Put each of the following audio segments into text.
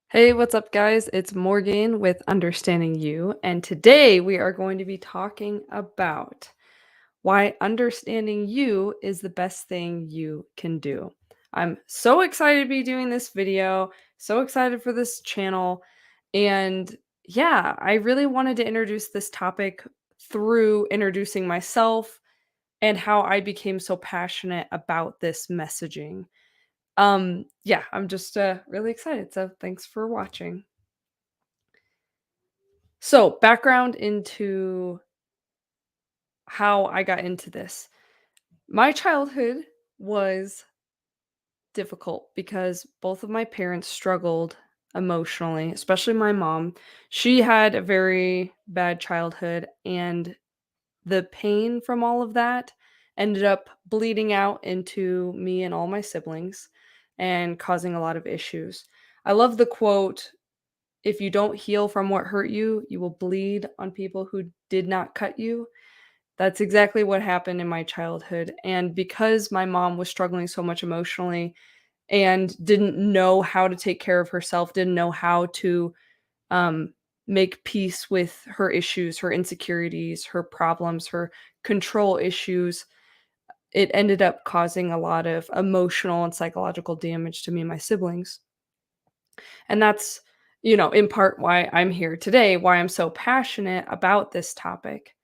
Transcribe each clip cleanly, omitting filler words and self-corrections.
Hey, what's up, guys? It's Morgan with Understanding You, and today we are going to be talking about why understanding you is the best thing you can do. I'm so excited to be doing this video, so excited for this channel, and yeah, I really wanted to introduce this topic through introducing myself and how I became so passionate about this messaging. Yeah, I'm just really excited. So thanks for watching. So, background into how I got into this. My childhood was difficult because both of my parents struggled emotionally, especially my mom. She had a very bad childhood, and the pain from all of that ended up bleeding out into me and all my siblings and causing a lot of issues. I love the quote, "If you don't heal from what hurt you, you will bleed on people who did not cut you." That's exactly what happened in my childhood, and because my mom was struggling so much emotionally and didn't know how to take care of herself, didn't know how to, um, make peace with her issues, her insecurities, her problems, her control issues, it ended up causing a lot of emotional and psychological damage to me and my siblings, and that's, in part why I'm here today, why I'm so passionate about this topic.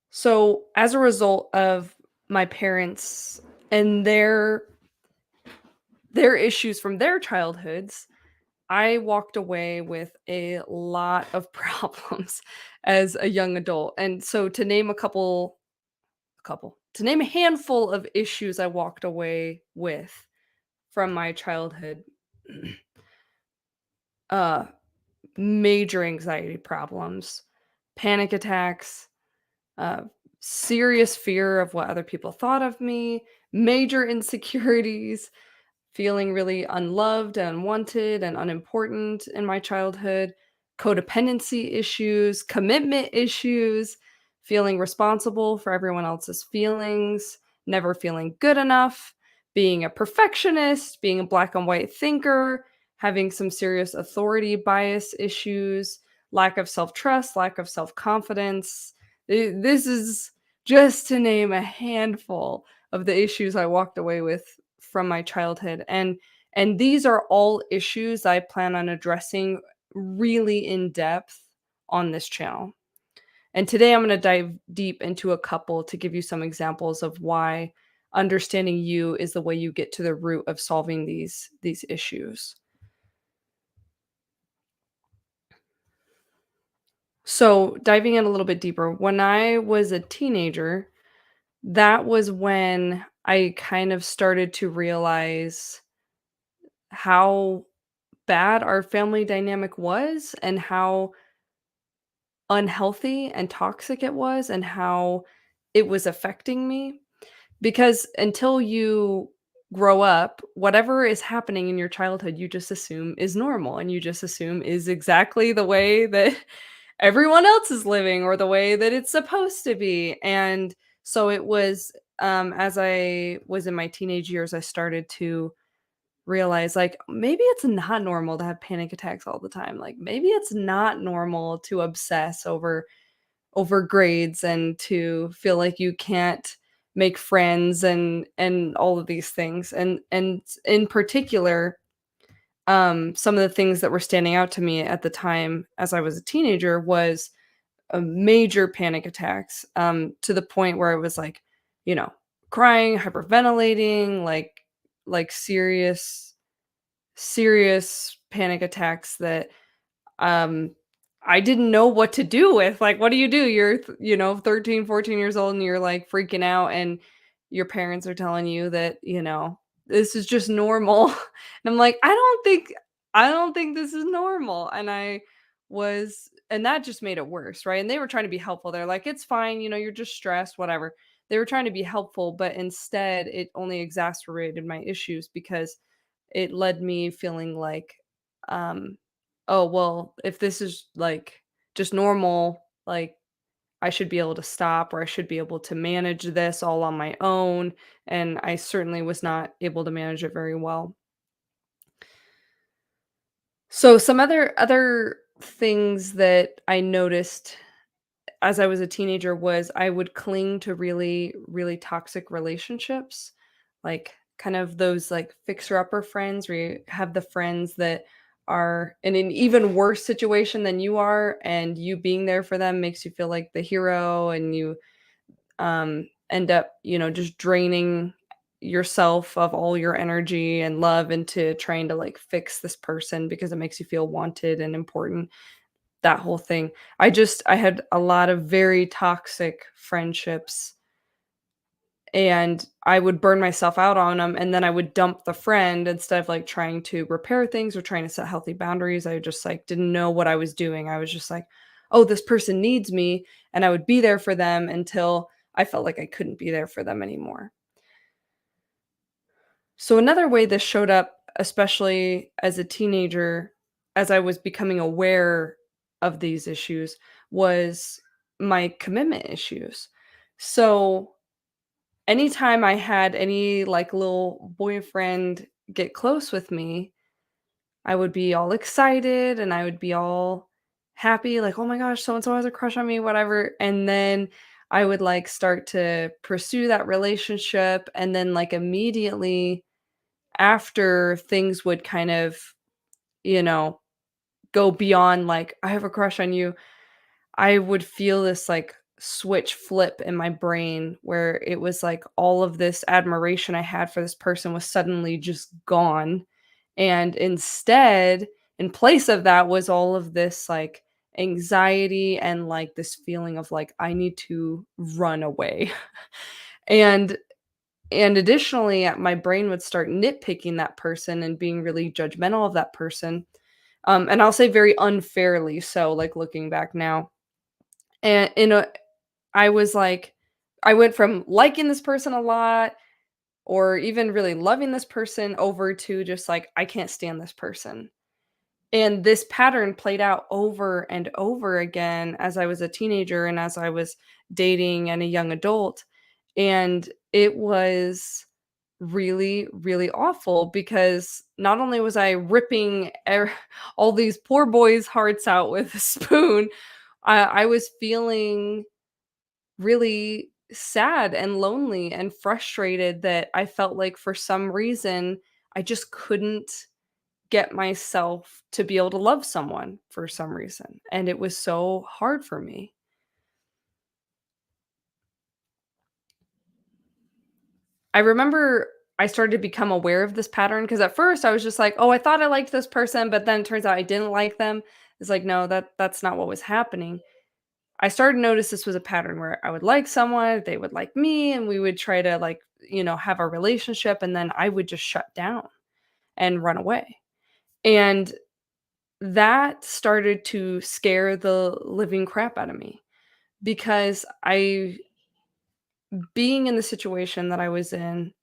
So, as a result of my parents and their issues from their childhoods, I walked away with a lot of problems as a young adult. And so to name to name a handful of issues I walked away with from my childhood, uh major anxiety problems, panic attacks, uh, serious fear of what other people thought of me, major insecurities, feeling really unloved and unwanted and unimportant in my childhood, codependency issues, commitment issues, feeling responsible for everyone else's feelings, never feeling good enough, being a perfectionist, being a black and white thinker, having some serious authority bias issues, lack of self trust, lack of self confidence. This is just to name a handful of the issues I walked away with from my childhood, and these are all issues I plan on addressing really in depth on this channel. And today I'm going to dive deep into a couple to give you some examples of why understanding you is the way you get to the root of solving these issues. So, diving in a little bit deeper, when I was a teenager, that was when I kind of started to realize how bad our family dynamic was and how unhealthy and toxic it was and how it was affecting me. Because until you grow up, whatever is happening in your childhood, you just assume is normal and you just assume is exactly the way that everyone else is living or the way that it's supposed to be. And so it was, as I was in my teenage years, I started to realize, like, maybe it's not normal to have panic attacks all the time. Like, maybe it's not normal to obsess over grades and to feel like you can't make friends and all of these things. And in particular, some of the things that were standing out to me at the time as I was a teenager was major panic attacks, to the point where I was like, you know, crying, hyperventilating, like serious panic attacks that, um, I didn't know what to do with. Like, what do? You're, 13, 14 years old and you're, like, freaking out, and your parents are telling you that, this is just normal. And I'm like, "I don't think this is normal." And that just made it worse, right? And they were trying to be helpful. They're like, "It's fine, you're just stressed, whatever." They were trying to be helpful, but instead, it only exacerbated my issues because it led me feeling like, um, "Oh, well, if this is, like, just normal, like, I should be able to stop or I should be able to manage this all on my own, and I certainly was not able to manage it very well. So some other things that I noticed as I was a teenager was I would cling to really, really toxic relationships, like kind of those like fixer upper friends where you have the friends that are in an even worse situation than you are, and you being there for them makes you feel like the hero, and you end up, just draining yourself of all your energy and love into trying to like fix this person because it makes you feel wanted and important, that whole thing. I had a lot of very toxic friendships, and I would burn myself out on them, and then I would dump the friend instead of, like, trying to repair things or trying to set healthy boundaries. I just, like, didn't know what I was doing. I was just like, "Oh, this person needs me," and I would be there for them until I felt like I couldn't be there for them anymore. So another way this showed up, especially as a teenager, as I was becoming aware of these issues, was my commitment issues. So anytime I had any like little boyfriend get close with me, I would be all excited and I would be all happy, like, oh my gosh, so and so has a crush on me, whatever. And then I would like start to pursue that relationship. And then, like, immediately after things would kind of, you know, go beyond like, I have a crush on you, I would feel this like switch flip in my brain where it was like all of this admiration I had for this person was suddenly just gone. And instead, in place of that, was all of this like anxiety and like this feeling of like, I need to run away. and and additionally, my brain would start nitpicking that person and being really judgmental of that person. And I'll say very unfairly so, like looking back now. And I was like, I went from liking this person a lot or even really loving this person over to just like, I can't stand this person. And this pattern played out over and over again as I was a teenager and as I was dating and a young adult. And it was really, really awful because not only was I ripping all these poor boys' hearts out with a spoon, I was feeling really sad and lonely and frustrated that I felt like for some reason I just couldn't get myself to be able to love someone for some reason, and it was so hard for me. I remember I started to become aware of this pattern because at first I was just like, "Oh, I thought I liked this person, but then it turns out I didn't like them." It's like, no, that's not what was happening. I started to notice this was a pattern where I would like someone, they would like me, and we would try to like, have a relationship, and then I would just shut down and run away. And that started to scare the living crap out of me because I being in the situation that I was in,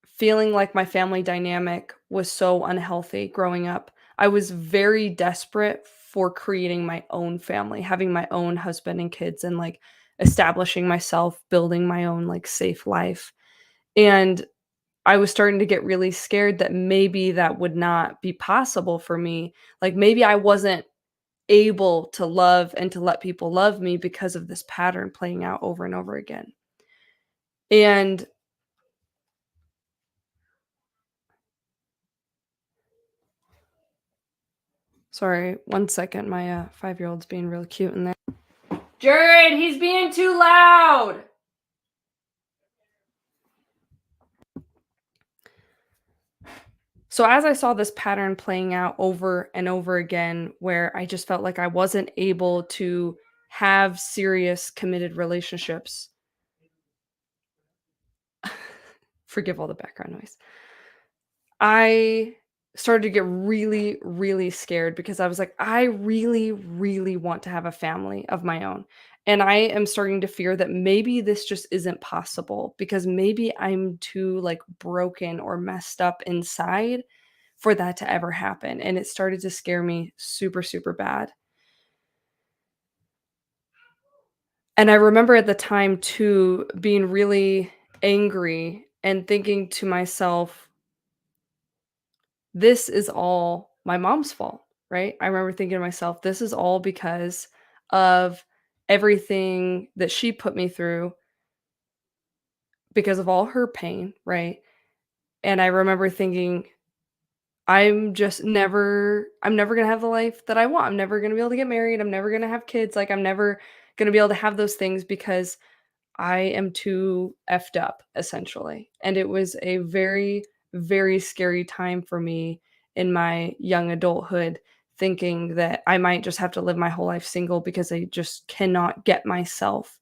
feeling like my family dynamic was so unhealthy growing up, I was very desperate for creating my own family, having my own husband and kids, and like establishing myself, building my own like safe life. And I was starting to get really scared that maybe that would not be possible for me. Like maybe I wasn't able to love and to let people love me because of this pattern playing out over and over again. And sorry, 1 second, my, 5-year-old's being real cute in there. Jared, he's being too loud! So as I saw this pattern playing out over and over again, where I just felt like I wasn't able to have serious committed relationships, forgive all the background noise. I started to get really, really scared because I was like, I really, really want to have a family of my own. And I am starting to fear that maybe this just isn't possible because maybe I'm too like broken or messed up inside for that to ever happen. And it started to scare me super, super bad. And I remember at the time too being really angry and thinking to myself, this is all my mom's fault, right? I remember thinking to myself, this is all because of everything that she put me through, because of all her pain, right? And I remember thinking, I'm never gonna have the life that I want. I'm never gonna be able to get married. I'm never gonna have kids. Like, I'm never gonna be able to have those things because I am too effed up, essentially. And it was a very, very scary time for me in my young adulthood, thinking that I might just have to live my whole life single because I just cannot get myself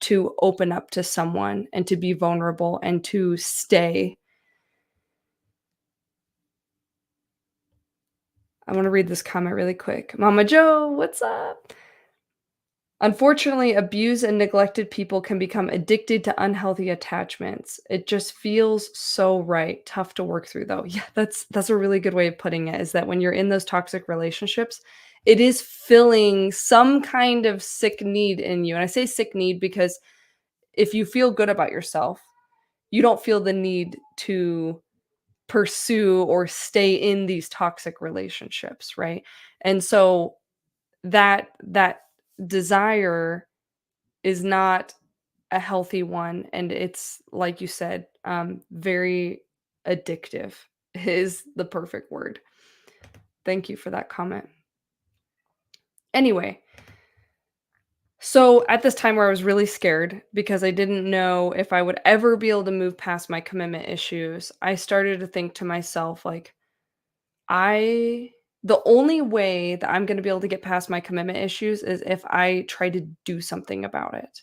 to open up to someone and to be vulnerable and to stay. I want to read this comment really quick. Mama Joe, what's up? Unfortunately, abused and neglected people can become addicted to unhealthy attachments. It just feels so right. Tough to work through though. Yeah, that's a really good way of putting it, is that when you're in those toxic relationships, it is filling some kind of sick need in you. And I say sick need because if you feel good about yourself, you don't feel the need to pursue or stay in these toxic relationships, right? And so that desire is not a healthy one, and it's, like you said, very addictive is the perfect word. Thank you for that comment. Anyway, so at this time where I was really scared because I didn't know if I would ever be able to move past my commitment issues, I started to think to myself, like, I the only way that I'm gonna be able to get past my commitment issues is if I try to do something about it.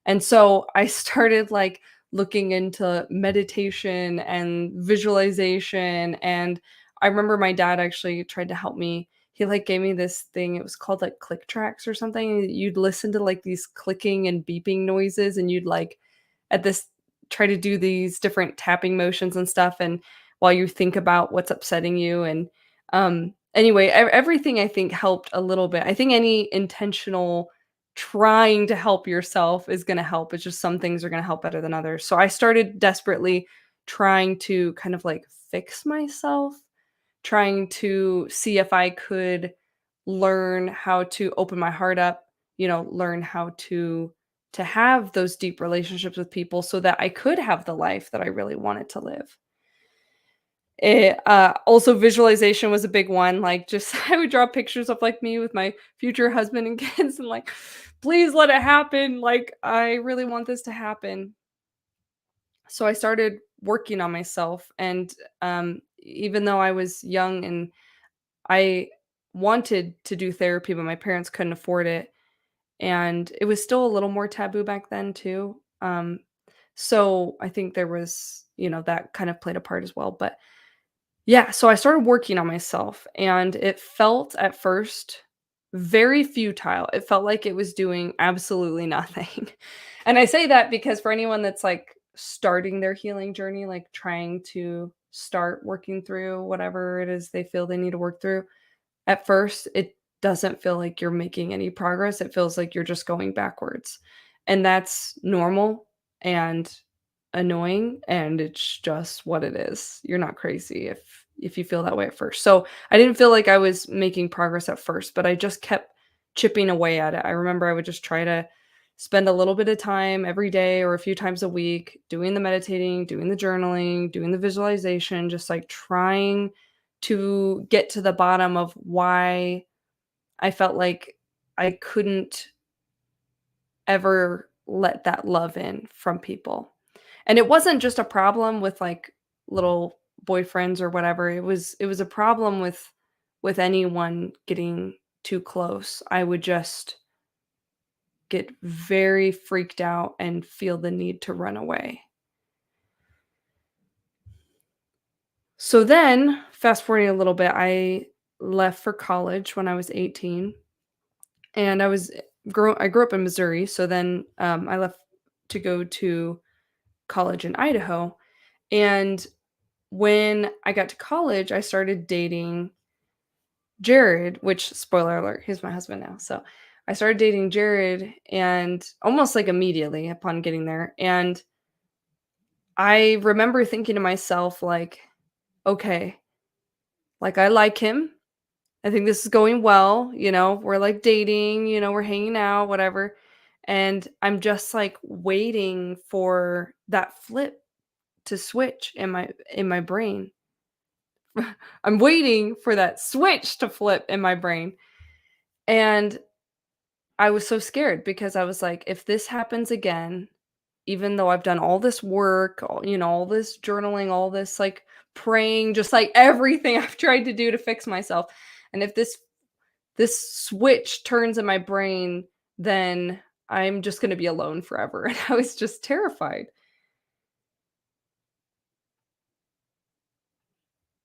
And so I started, like, looking into meditation and visualization, and I remember my dad actually tried to help me. He, like, gave me this thing, it was called, like, click tracks or something, and you'd listen to, like, these clicking and beeping noises, and you'd, like, at this try to do these different tapping motions and stuff, and while you think about what's upsetting you, and, anyway, everything I think helped a little bit. I think any intentional trying to help yourself is gonna help. It's just some things are gonna help better than others. So I started desperately trying to kind of, like, fix myself, trying to see if I could learn how to open my heart up, learn how to have those deep relationships with people so that I could have the life that I really wanted to live. Also visualization was a big one, like, just I would draw pictures of, like, me with my future husband and kids and, like, "Please let it happen, like, I really want this to happen." So I started working on myself, and, even though I was young and I wanted to do therapy, but my parents couldn't afford it, and it was still a little more taboo back then too, so I think there was, that kind of played a part as well, but yeah, so I started working on myself, and it felt at first very futile. It felt like it was doing absolutely nothing. And I say that because for anyone that's, like, starting their healing journey, like, trying to start working through whatever it is they feel they need to work through, at first, it doesn't feel like you're making any progress. It feels like you're just going backwards. And that's normal and annoying, and it's just what it is. You're not crazy if you feel that way at first. So, I didn't feel like I was making progress at first, but I just kept chipping away at it. I remember I would just try to spend a little bit of time every day or a few times a week doing the meditating, doing the journaling, doing the visualization, just, like, trying to get to the bottom of why I felt like I couldn't ever let that love in from people. And it wasn't just a problem with, like, little boyfriends or whatever. It was a problem with anyone getting too close. I would just get very freaked out and feel the need to run away. So then, fast forwarding a little bit, I left for college when I was 18. And I grew up in Missouri, so then, I left to go to college in Idaho, and when I got to college, I started dating Jared, which, spoiler alert, he's my husband now, so I started dating Jared and almost like immediately upon getting there. And I remember thinking to myself, like, okay, like I like him. I think this is going well. We're like dating, we're hanging out, whatever. And I'm just like waiting for that flip to switch in my brain. I'm waiting for that switch to flip in my brain. And I was so scared because I was like, if this happens again, even though I've done all this work, all this journaling, all this like praying, just like everything I've tried to do to fix myself. And if this switch turns in my brain, then I'm just going to be alone forever. And I was just terrified.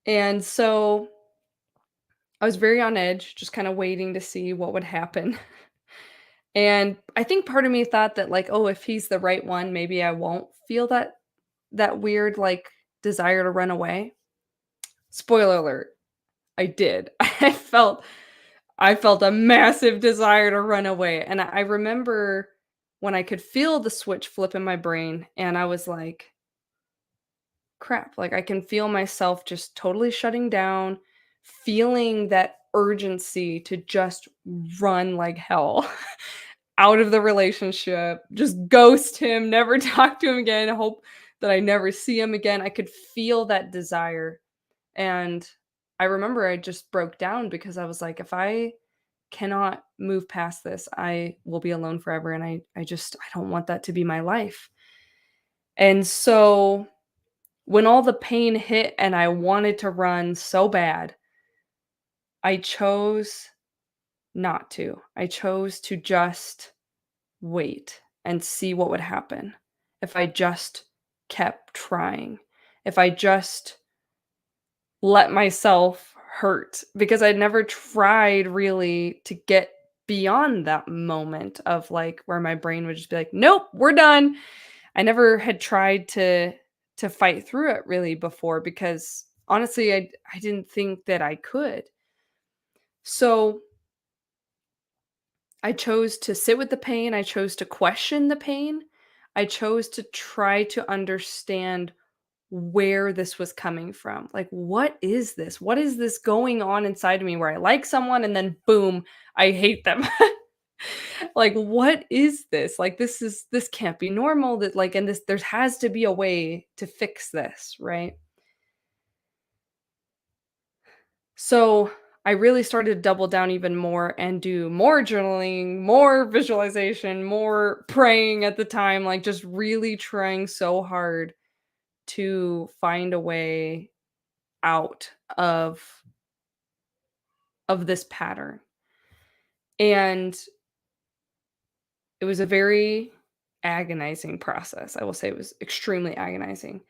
And so I was very on edge, just kind of waiting to see what would happen. And I think part of me thought that like, oh, if he's the right one, maybe I won't feel that weird like desire to run away. Spoiler alert, I did. I felt a massive desire to run away. And I remember when I could feel the switch flip in my brain and I was like, crap, like I can feel myself just totally shutting down, feeling that urgency to just run like hell out of the relationship, just ghost him, never talk to him again, hope that I never see him again. I could feel that desire. And I remember I just broke down because I was like, if I cannot move past this, I will be alone forever. And I don't want that to be my life. And so when all the pain hit and I wanted to run so bad, I chose not to. I chose to just wait and see what would happen if I just kept trying. If I just let myself hurt because I'd never tried really to get beyond that moment of like where my brain would just be like, "Nope, we're done." I never had tried to fight through it really before because honestly, I didn't think that I could. So, I chose to sit with the pain, I chose to question the pain. I chose to try to understand where this was coming from. Like, what is this? What is this going on inside of me where I like someone and then boom, I hate them? Like, what is this? Like, this can't be normal. That like, and this there has to be a way to fix this, right? So I really started to double down even more and do more journaling, more visualization, more praying at the time, like just really trying so hard to find a way out of this pattern. And it was a very agonizing process. I will say it was extremely agonizing.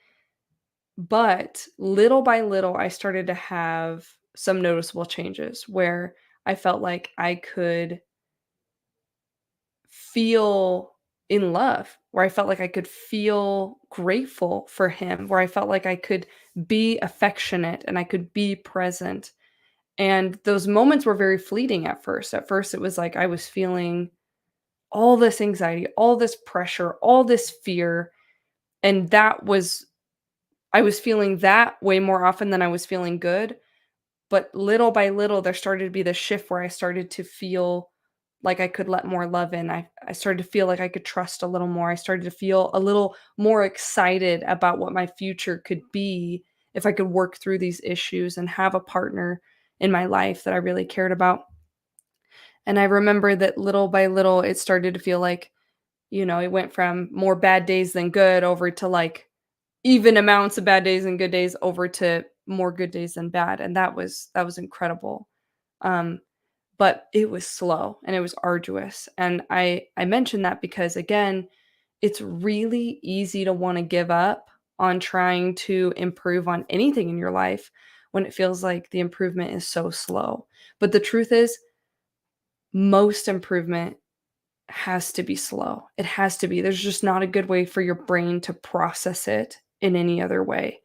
But little by little, I started to have some noticeable changes where I felt like I could feel in love, where I felt like I could feel grateful for him, where I felt like I could be affectionate and I could be present. And those moments were very fleeting at first. At first, it was like I was feeling all this anxiety, all this pressure, all this fear. And I was feeling that way more often than I was feeling good. But little by little, there started to be this shift where I started to feel like I could let more love in. I started to feel like I could trust a little more. I started to feel a little more excited about what my future could be if I could work through these issues and have a partner in my life that I really cared about. And I remember that little by little, it started to feel like, it went from more bad days than good over to like even amounts of bad days and good days over to more good days than bad. And that was incredible. Um, but it was slow and it was arduous. And I mentioned that because again, it's really easy to want to give up on trying to improve on anything in your life when it feels like the improvement is so slow. But the truth is, most improvement has to be slow. It has to be. There's just not a good way for your brain to process it in any other way.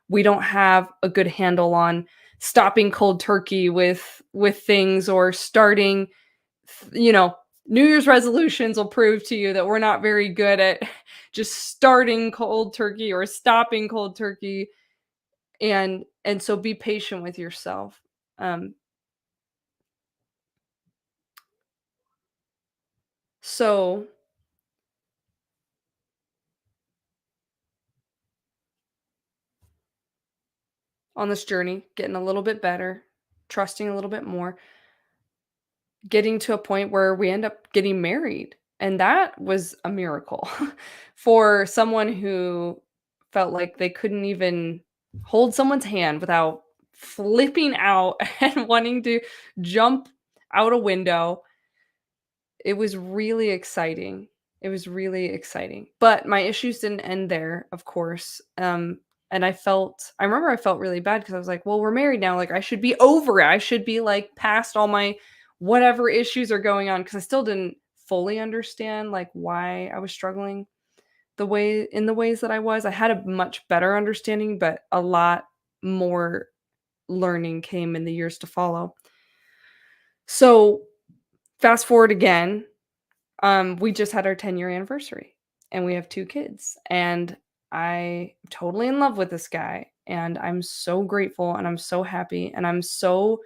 We don't have a good handle on stopping cold turkey with things or starting, you know, New Year's resolutions will prove to you that we're not very good at just starting cold turkey or stopping cold turkey, and so be patient with yourself. Um, so on this journey, getting a little bit better, trusting a little bit more, getting to a point where we end up getting married, and that was a miracle for someone who felt like they couldn't even hold someone's hand without flipping out and wanting to jump out a window. It was really exciting. It was really exciting. But my issues didn't end there, of course. And I remember I felt really bad because I was like, well, we're married now. Like, I should be over it. I should be like past all my whatever issues are going on because I still didn't fully understand like why I was struggling the ways that I was. I had a much better understanding, but a lot more learning came in the years to follow. So fast forward again. We just had our 10-year anniversary, and we have 2 kids, and I'm totally in love with this guy, and I'm so grateful, and I'm so happy, and I'm so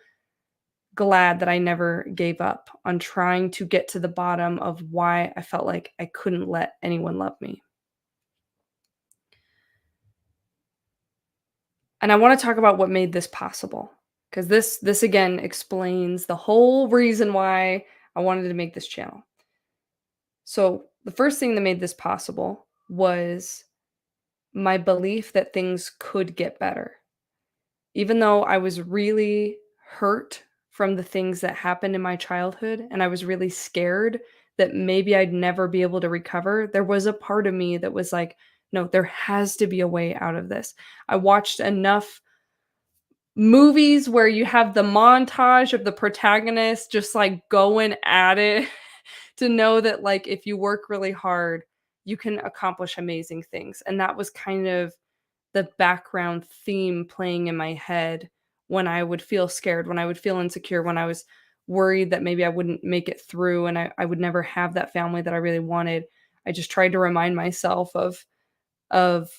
glad that I never gave up on trying to get to the bottom of why I felt like I couldn't let anyone love me. And I wanna talk about what made this possible, because this again explains the whole reason why I wanted to make this channel. So, the first thing that made this possible was my belief that things could get better. Even though I was really hurt from the things that happened in my childhood and I was really scared that maybe I'd never be able to recover, there was a part of me that was like, no, there has to be a way out of this. I watched enough movies where you have the montage of the protagonist just like going at it to know that like if you work really hard, you can accomplish amazing things. And that was kind of the background theme playing in my head when I would feel scared, when I would feel insecure, when I was worried that maybe I wouldn't make it through and I would never have that family that I really wanted. I just tried to remind myself of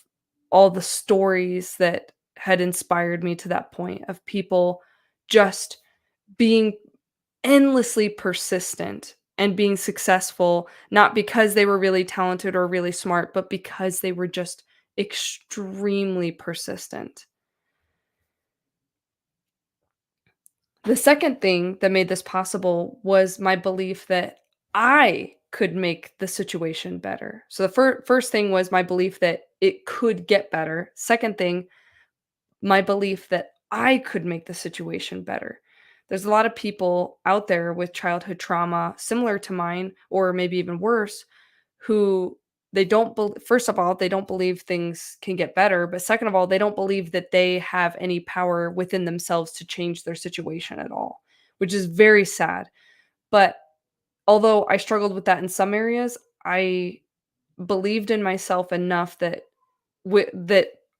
all the stories that had inspired me to that point of people just being endlessly persistent and being successful, not because they were really talented or really smart, but because they were just extremely persistent. The second thing that made this possible was my belief that I could make the situation better. So the first thing was my belief that it could get better. Second thing, my belief that I could make the situation better. There's a lot of people out there with childhood trauma similar to mine, or maybe even worse, who they don't bel first of all, they don't believe things can get better, but second of all, they don't believe that they have any power within themselves to change their situation at all, which is very sad. But although I struggled with that in some areas, I believed in myself enough that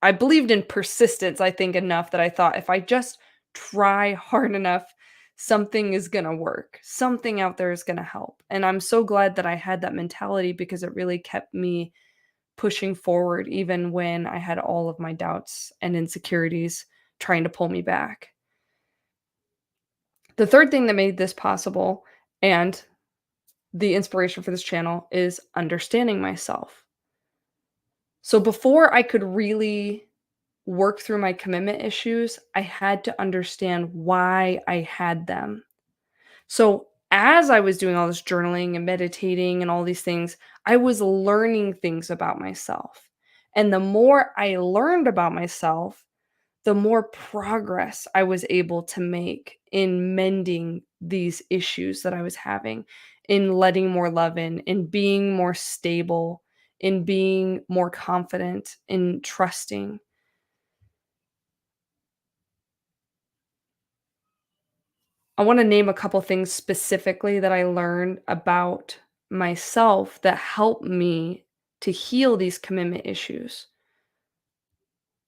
I believed in persistence, I think, enough that I thought if I just try hard enough, something is gonna work. Something out there is gonna help. And I'm so glad that I had that mentality because it really kept me pushing forward even when I had all of my doubts and insecurities trying to pull me back. The third thing that made this possible and the inspiration for this channel is understanding myself. So before I could really work through my commitment issues, I had to understand why I had them. So, as I was doing all this journaling and meditating and all these things, I was learning things about myself. And the more I learned about myself, the more progress I was able to make in mending these issues that I was having, in letting more love in being more stable, in being more confident, in trusting. I wanna name a couple things specifically that I learned about myself that helped me to heal these commitment issues.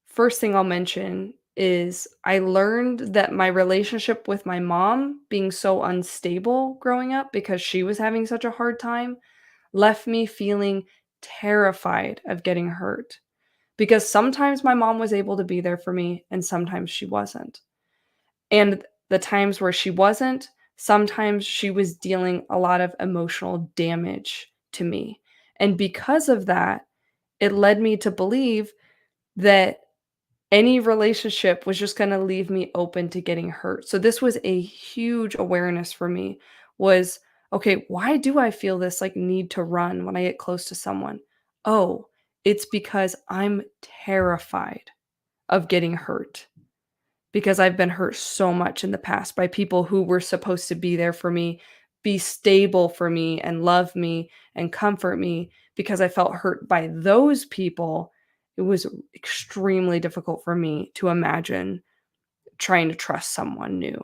First thing I'll mention is I learned that my relationship with my mom being so unstable growing up because she was having such a hard time left me feeling terrified of getting hurt. Because sometimes my mom was able to be there for me and sometimes she wasn't. And the times where she wasn't, sometimes she was dealing a lot of emotional damage to me. And because of that, it led me to believe that any relationship was just gonna leave me open to getting hurt. So this was a huge awareness for me was, okay, why do I feel this like need to run when I get close to someone? Oh, it's because I'm terrified of getting hurt because I've been hurt so much in the past by people who were supposed to be there for me, be stable for me, and love me and comfort me. Because I felt hurt by those people, it was extremely difficult for me to imagine trying to trust someone new.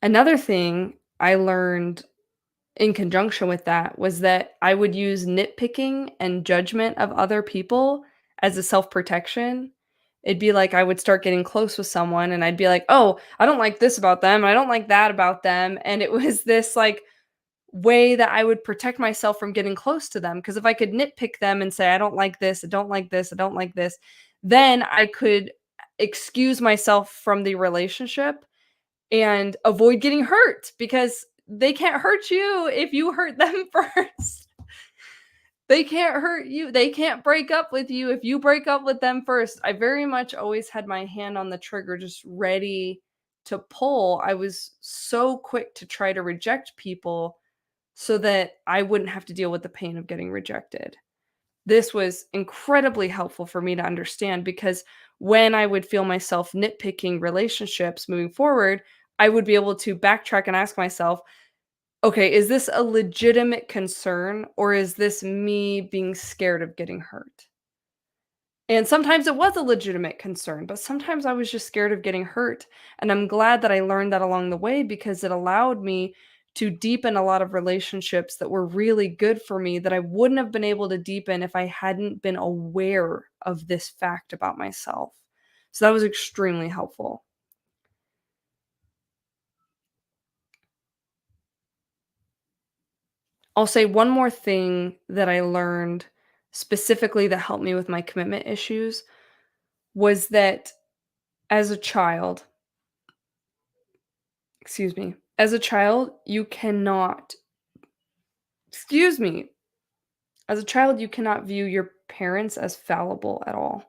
Another thing I learned in conjunction with that was that I would use nitpicking and judgment of other people as a self-protection. It'd be like I would start getting close with someone and I'd be like, "Oh, I don't like this about them, I don't like that about them." And it was this, like, way that I would protect myself from getting close to them. Because if I could nitpick them and say, "I don't like this, I don't like this, I don't like this," then I could excuse myself from the relationship and avoid getting hurt because they can't hurt you if you hurt them first. They can't hurt you. They can't break up with you if you break up with them first. I very much always had my hand on the trigger, just ready to pull. I was so quick to try to reject people so that I wouldn't have to deal with the pain of getting rejected. This was incredibly helpful for me to understand because when I would feel myself nitpicking relationships moving forward, I would be able to backtrack and ask myself, okay, is this a legitimate concern or is this me being scared of getting hurt? And sometimes it was a legitimate concern, but sometimes I was just scared of getting hurt. And I'm glad that I learned that along the way because it allowed me to deepen a lot of relationships that were really good for me that I wouldn't have been able to deepen if I hadn't been aware of this fact about myself. So that was extremely helpful. I'll say one more thing that I learned specifically that helped me with my commitment issues was that as a child, excuse me, as a child, you cannot, excuse me, as a child, you cannot view your parents as fallible at all.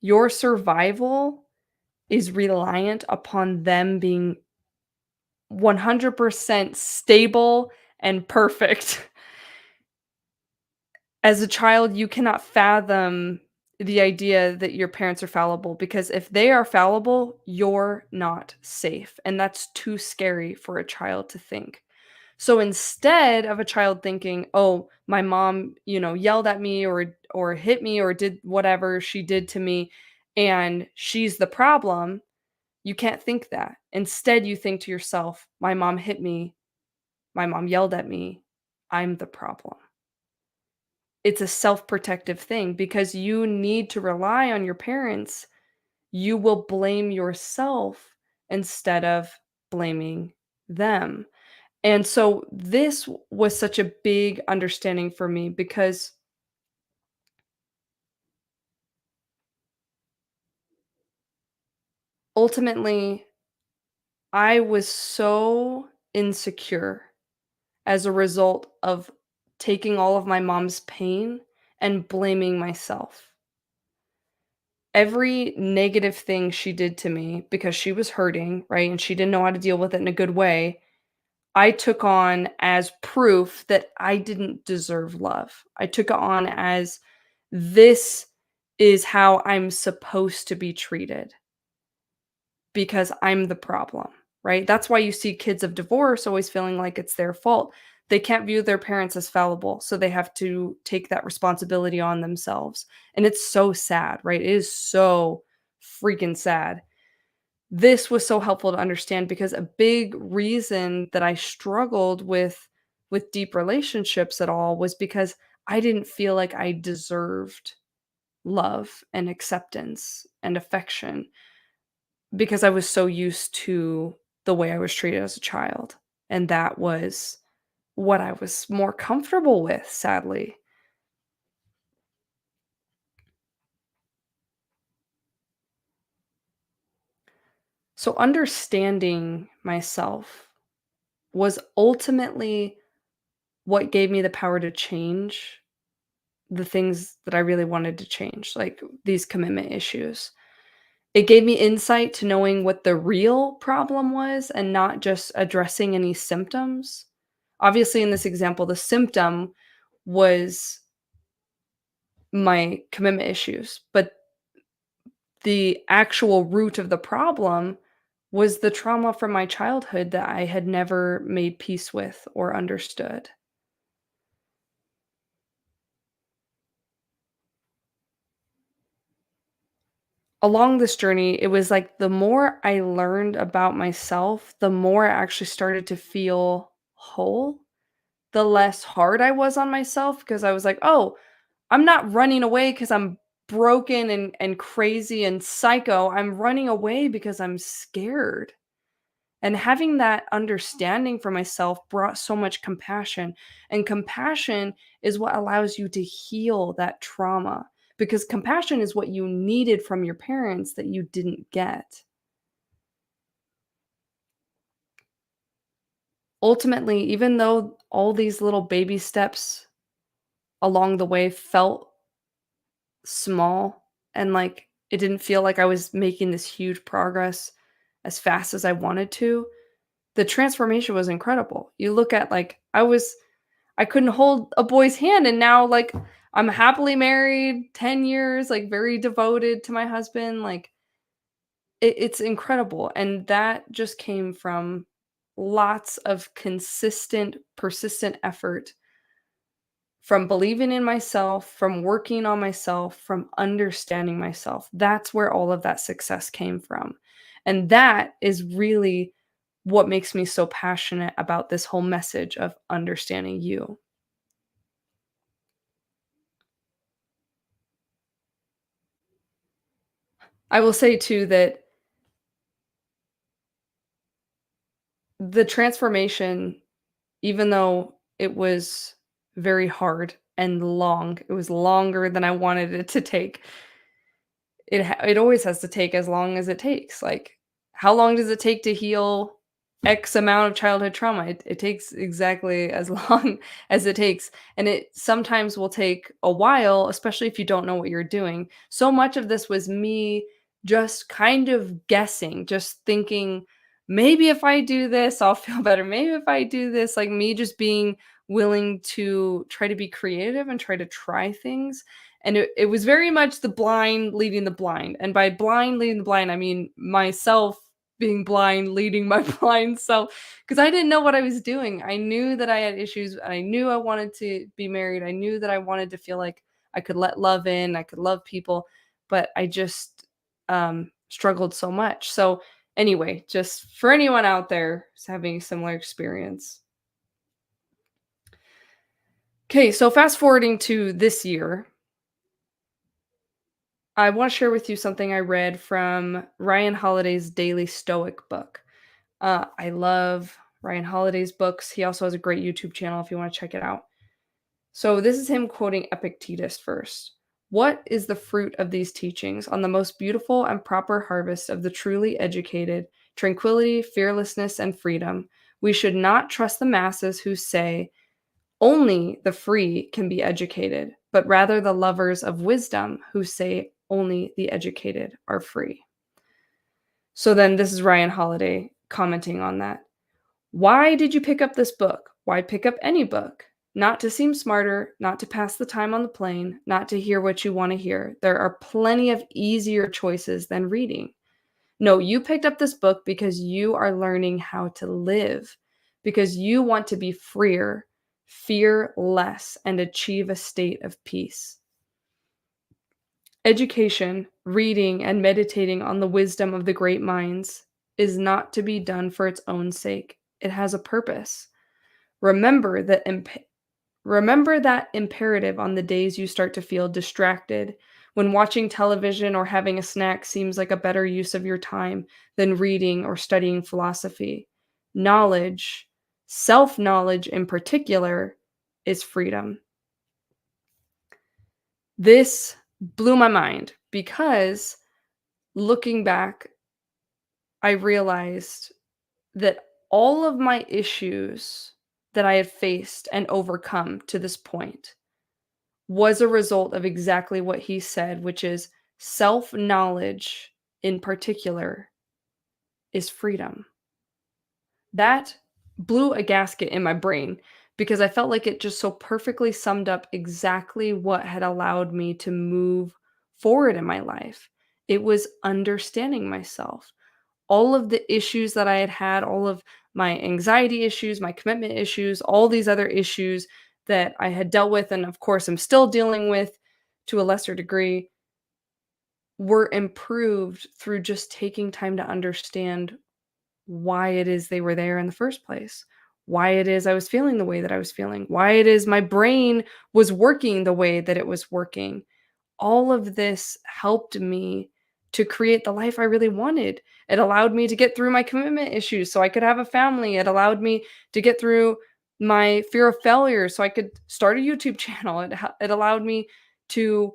Your survival is reliant upon them being 100% stable and perfect. As a child, you cannot fathom the idea that your parents are fallible because if they are fallible, you're not safe, and that's too scary for a child to think. So instead of a child thinking, "Oh, my mom, yelled at me or hit me or did whatever she did to me and she's the problem," you can't think that. Instead, you think to yourself, "My mom hit me, my mom yelled at me, I'm the problem." It's a self-protective thing because you need to rely on your parents. You will blame yourself instead of blaming them. And so this was such a big understanding for me because ultimately I was so insecure as a result of taking all of my mom's pain and blaming myself. Every negative thing she did to me because she was hurting, right? And she didn't know how to deal with it in a good way. I took on as proof that I didn't deserve love. I took it on as this is how I'm supposed to be treated because I'm the problem, right? That's why you see kids of divorce always feeling like it's their fault. They can't view their parents as fallible, so they have to take that responsibility on themselves. And it's so sad, right? It is so freaking sad. This was so helpful to understand because a big reason that I struggled with deep relationships at all was because I didn't feel like I deserved love and acceptance and affection because I was so used to the way I was treated as a child, and that was what I was more comfortable with, sadly. So understanding myself was ultimately what gave me the power to change the things that I really wanted to change, like these commitment issues. It gave me insight to knowing what the real problem was and not just addressing any symptoms. Obviously, in this example, the symptom was my commitment issues, but the actual root of the problem was the trauma from my childhood that I had never made peace with or understood. Along this journey, it was like the more I learned about myself, the more I actually started to feel whole, the less hard I was on myself because I was like, "Oh, I'm not running away because 'cause I'm broken and crazy and psycho. I'm running away because I'm scared." And having that understanding for myself brought so much compassion. And compassion is what allows you to heal that trauma because compassion is what you needed from your parents that you didn't get. Ultimately, even though all these little baby steps along the way felt small and like it didn't feel like I was making this huge progress as fast as I wanted to, the transformation was incredible. You look at like I couldn't hold a boy's hand and now like I'm happily married, 10 years, like very devoted to my husband. Like it's incredible. And that just came from lots of consistent, persistent effort from believing in myself, from working on myself, from understanding myself. That's where all of that success came from. And that is really what makes me so passionate about this whole message of understanding you. I will say too that the transformation, even though it was very hard and long, it was longer than I wanted it to take. It always has to take as long as it takes, like, how long does it take to heal X amount of childhood trauma? It takes exactly as long as it takes, and it sometimes will take a while, especially if you don't know what you're doing. So much of this was me just kind of guessing, just thinking, "Maybe if I do this, I'll feel better. Maybe if I do this," like, me just being willing to try to be creative and try to try things, and it was very much the blind leading the blind, and by blind leading the blind, I mean myself being blind leading my blind self, because I didn't know what I was doing. I knew that I had issues, and I knew I wanted to be married. I knew that I wanted to feel like I could let love in, I could love people, but I just, struggled so much. So, anyway, just for anyone out there who's having a similar experience. Okay, so fast forwarding to this year, I want to share with you something I read from Ryan Holiday's Daily Stoic book. I love Ryan Holiday's books. He also has a great YouTube channel if you want to check it out. So, this is him quoting Epictetus first. What is the fruit of these teachings on the most beautiful and proper harvest of the truly educated? Tranquility, fearlessness, and freedom. We should not trust the masses who say, only the free can be educated, but rather the lovers of wisdom who say only the educated are free. So then this is Ryan Holiday commenting on that. Why did you pick up this book? Why pick up any book? Not to seem smarter, not to pass the time on the plane, not to hear what you want to hear. There are plenty of easier choices than reading. No, you picked up this book because you are learning how to live, because you want to be freer, fear less, and achieve a state of peace. Education, reading, and meditating on the wisdom of the great minds is not to be done for its own sake. It has a purpose. Remember that Remember that imperative on the days you start to feel distracted, when watching television or having a snack seems like a better use of your time than reading or studying philosophy. Knowledge, self knowledge in particular, is freedom. This blew my mind because looking back, I realized that all of my issues that I had faced and overcome to this point was a result of exactly what he said, which is self knowledge in particular is freedom. That blew a gasket in my brain because I felt like it just so perfectly summed up exactly what had allowed me to move forward in my life. It was understanding myself. All of the issues that I had had, all of my anxiety issues, my commitment issues, all these other issues that I had dealt with, and of course, I'm still dealing with to a lesser degree, were improved through just taking time to understand why it is they were there in the first place, why it is I was feeling the way that I was feeling, why it is my brain was working the way that it was working. All of this helped me to create the life I really wanted. It allowed me to get through my commitment issues so I could have a family. It allowed me to get through my fear of failure so I could start a YouTube channel. It allowed me to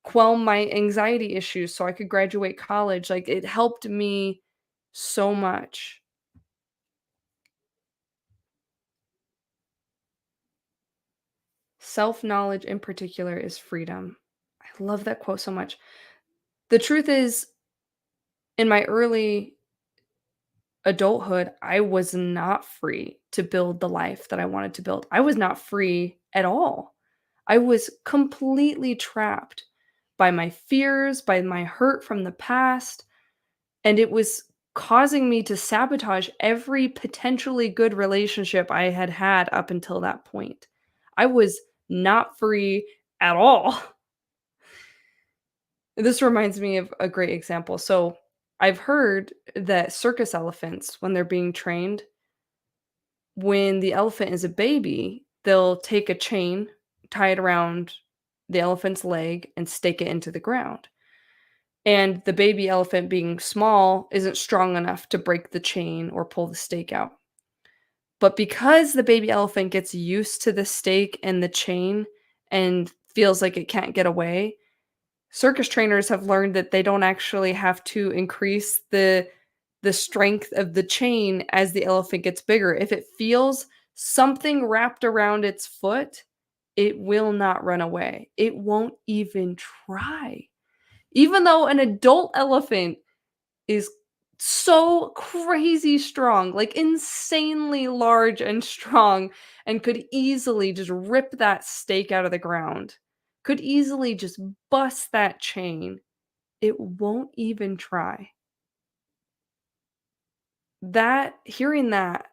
quell my anxiety issues so I could graduate college. Like, it helped me so much. Self-knowledge in particular is freedom. I love that quote so much. The truth is, in my early adulthood, I was not free to build the life that I wanted to build. I was not free at all. I was completely trapped by my fears, by my hurt from the past, and it was causing me to sabotage every potentially good relationship I had had up until that point. I was not free at all. This reminds me of a great example. So, I've heard that circus elephants, when they're being trained, when the elephant is a baby, they'll take a chain, tie it around the elephant's leg, and stake it into the ground. And the baby elephant, being small, isn't strong enough to break the chain or pull the stake out. But because the baby elephant gets used to the stake and the chain and feels like it can't get away, circus trainers have learned that they don't actually have to increase the strength of the chain as the elephant gets bigger. If it feels something wrapped around its foot, it will not run away. It won't even try. Even though an adult elephant is so crazy strong, like insanely large and strong, and could easily just rip that stake out of the ground, could easily just bust that chain, it won't even try. Hearing that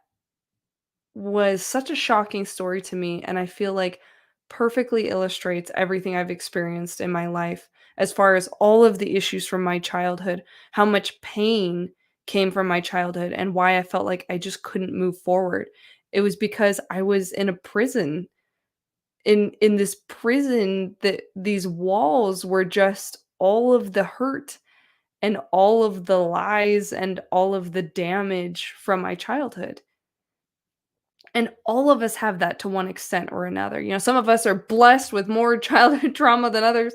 was such a shocking story to me, and I feel like perfectly illustrates everything I've experienced in my life as far as all of the issues from my childhood, how much pain came from my childhood, and why I felt like I just couldn't move forward. It was because I was in a prison. In this prison, that these walls were just all of the hurt and all of the lies and all of the damage from my childhood. And all of us have that to one extent or another. You know, some of us are blessed with more childhood trauma than others,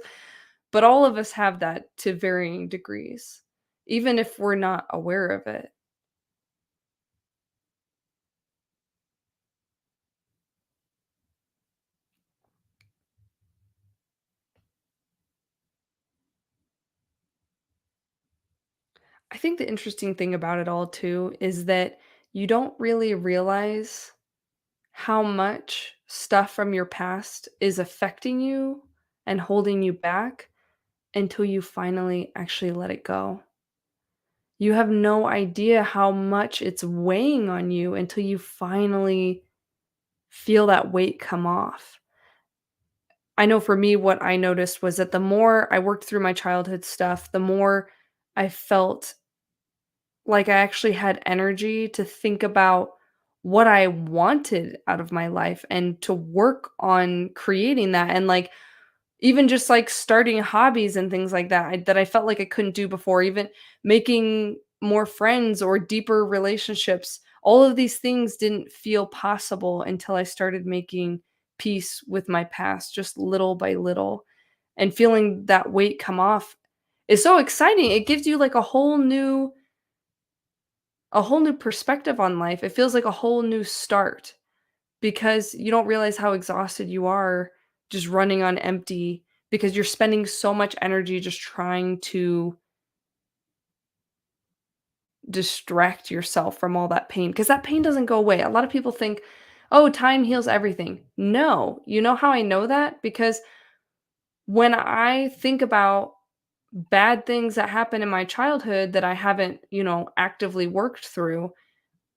but all of us have that to varying degrees, even if we're not aware of it. I think the interesting thing about it all too is that you don't really realize how much stuff from your past is affecting you and holding you back until you finally actually let it go. You have no idea how much it's weighing on you until you finally feel that weight come off. I know for me, what I noticed was that the more I worked through my childhood stuff, the more I felt like I actually had energy to think about what I wanted out of my life and to work on creating that. And like Even just, like, starting hobbies and things like that, that I felt like I couldn't do before, even making more friends or deeper relationships. All of these things didn't feel possible until I started making peace with my past, just little by little, and feeling that weight come off is so exciting. It gives you, like, a whole new perspective on life. It feels like a whole new start because you don't realize how exhausted you are just running on empty because you're spending so much energy just trying to distract yourself from all that pain because that pain doesn't go away. A lot of people think, "Oh, time heals everything." No. You know how I know that? Because when I think about bad things that happened in my childhood that I haven't, actively worked through,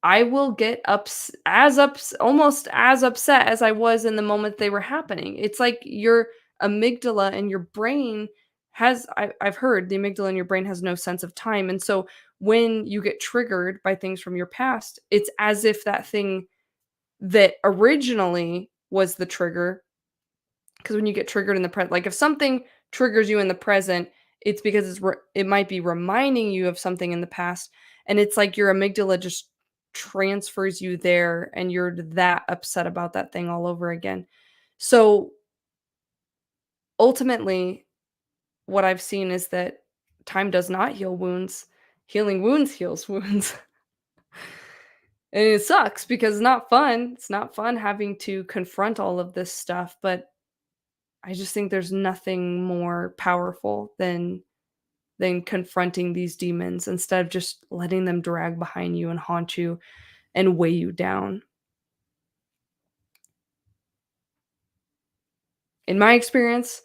I will get almost as upset as I was in the moment they were happening. It's like your amygdala and your brain I've heard the amygdala in your brain has no sense of time, and so when you get triggered by things from your past, it's as if that thing that originally was the trigger. Because when you get triggered in the present, like, if something triggers you in the present, it's because it might be reminding you of something in the past, and it's like your amygdala just transfers you there, and you're that upset about that thing all over again. So, ultimately, what I've seen is that time does not heal wounds. Healing wounds heals wounds. And it sucks because it's not fun. It's not fun having to confront all of this stuff, but I just think there's nothing more powerful than confronting these demons instead of just letting them drag behind you and haunt you and weigh you down. In my experience,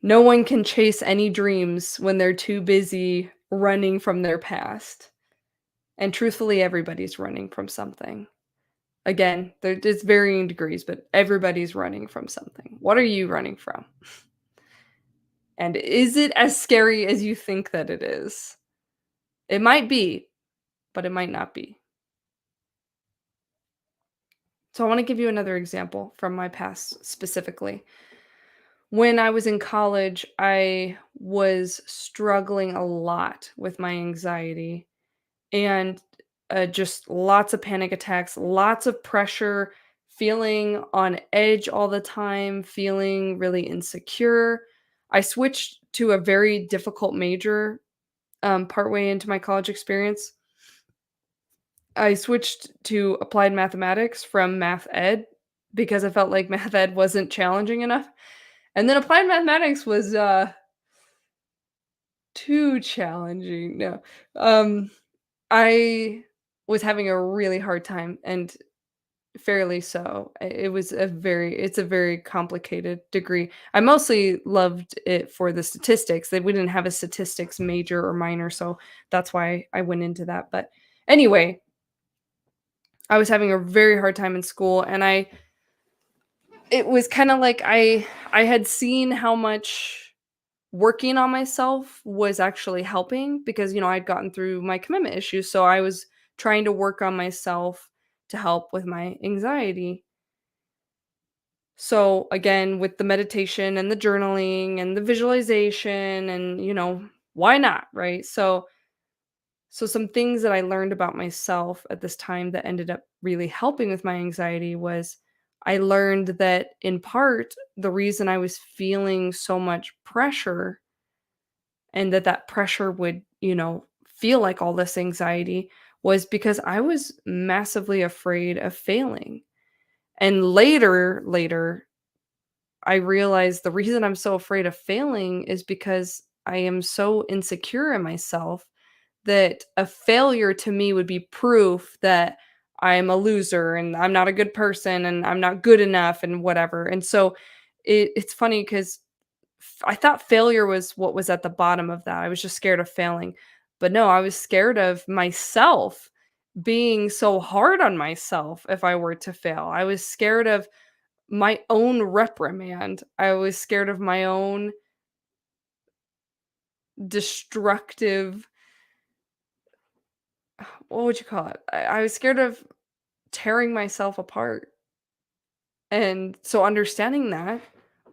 no one can chase any dreams when they're too busy running from their past. And truthfully, everybody's running from something. Again, there's varying degrees, but everybody's running from something. What are you running from? And is it as scary as you think that it is? It might be, but it might not be. So I want to give you another example from my past specifically. When I was in college, I was struggling a lot with my anxiety and just lots of panic attacks, lots of pressure, feeling on edge all the time, feeling really insecure. I switched to a very difficult major partway into my college experience. I switched to applied mathematics from math ed because I felt like math ed wasn't challenging enough. And then applied mathematics was too challenging. No. Um I was having a really hard time and fairly so. It's a very complicated degree. I mostly loved it for the statistics. That we didn't have a statistics major or minor, so that's why I went into that. But anyway, I was having a very hard time in school and it was kind of like I had seen how much working on myself was actually helping because I'd gotten through my commitment issues, so I was trying to work on myself to help with my anxiety. So again, with the meditation and the journaling and the visualization and why not, right? So some things that I learned about myself at this time that ended up really helping with my anxiety was I learned that in part the reason I was feeling so much pressure and that pressure would, feel like all this anxiety was because I was massively afraid of failing. And later, I realized the reason I'm so afraid of failing is because I am so insecure in myself that a failure to me would be proof that I'm a loser and I'm not a good person and I'm not good enough and whatever. And so it's funny because I thought failure was what was at the bottom of that. I was just scared of failing. But no, I was scared of myself being so hard on myself if I were to fail. I was scared of my own reprimand. I was scared of my own destructive, what would you call it? I was scared of tearing myself apart. And so understanding that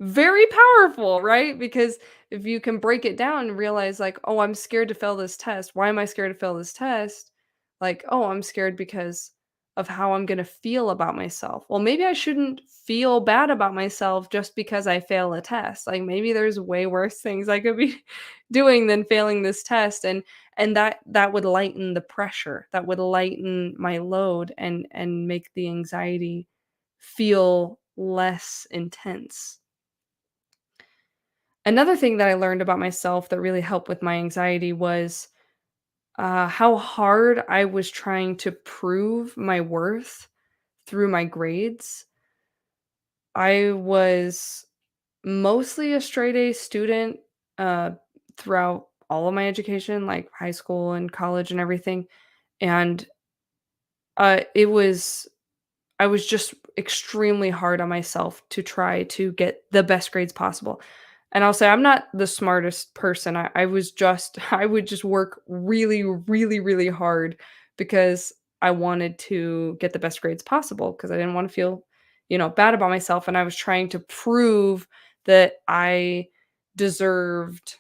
Very powerful, right? Because if you can break it down and realize like, "Oh, I'm scared to fail this test. Why am I scared to fail this test?" Like, "Oh, I'm scared because of how I'm gonna feel about myself." Well, maybe I shouldn't feel bad about myself just because I fail a test. Like, maybe there's way worse things I could be doing than failing this test, and that would lighten the pressure. That would lighten my load and make the anxiety feel less intense. Another thing that I learned about myself that really helped with my anxiety was, how hard I was trying to prove my worth through my grades. I was mostly a straight A student, uh, throughout all of my education, like high school and college and everything, and, it was I was just extremely hard on myself to try to get the best grades possible. And I'll say I'm not the smartest person. I was just I would just work really, really, really hard because I wanted to get the best grades possible because I didn't want to feel, bad about myself. And I was trying to prove that I deserved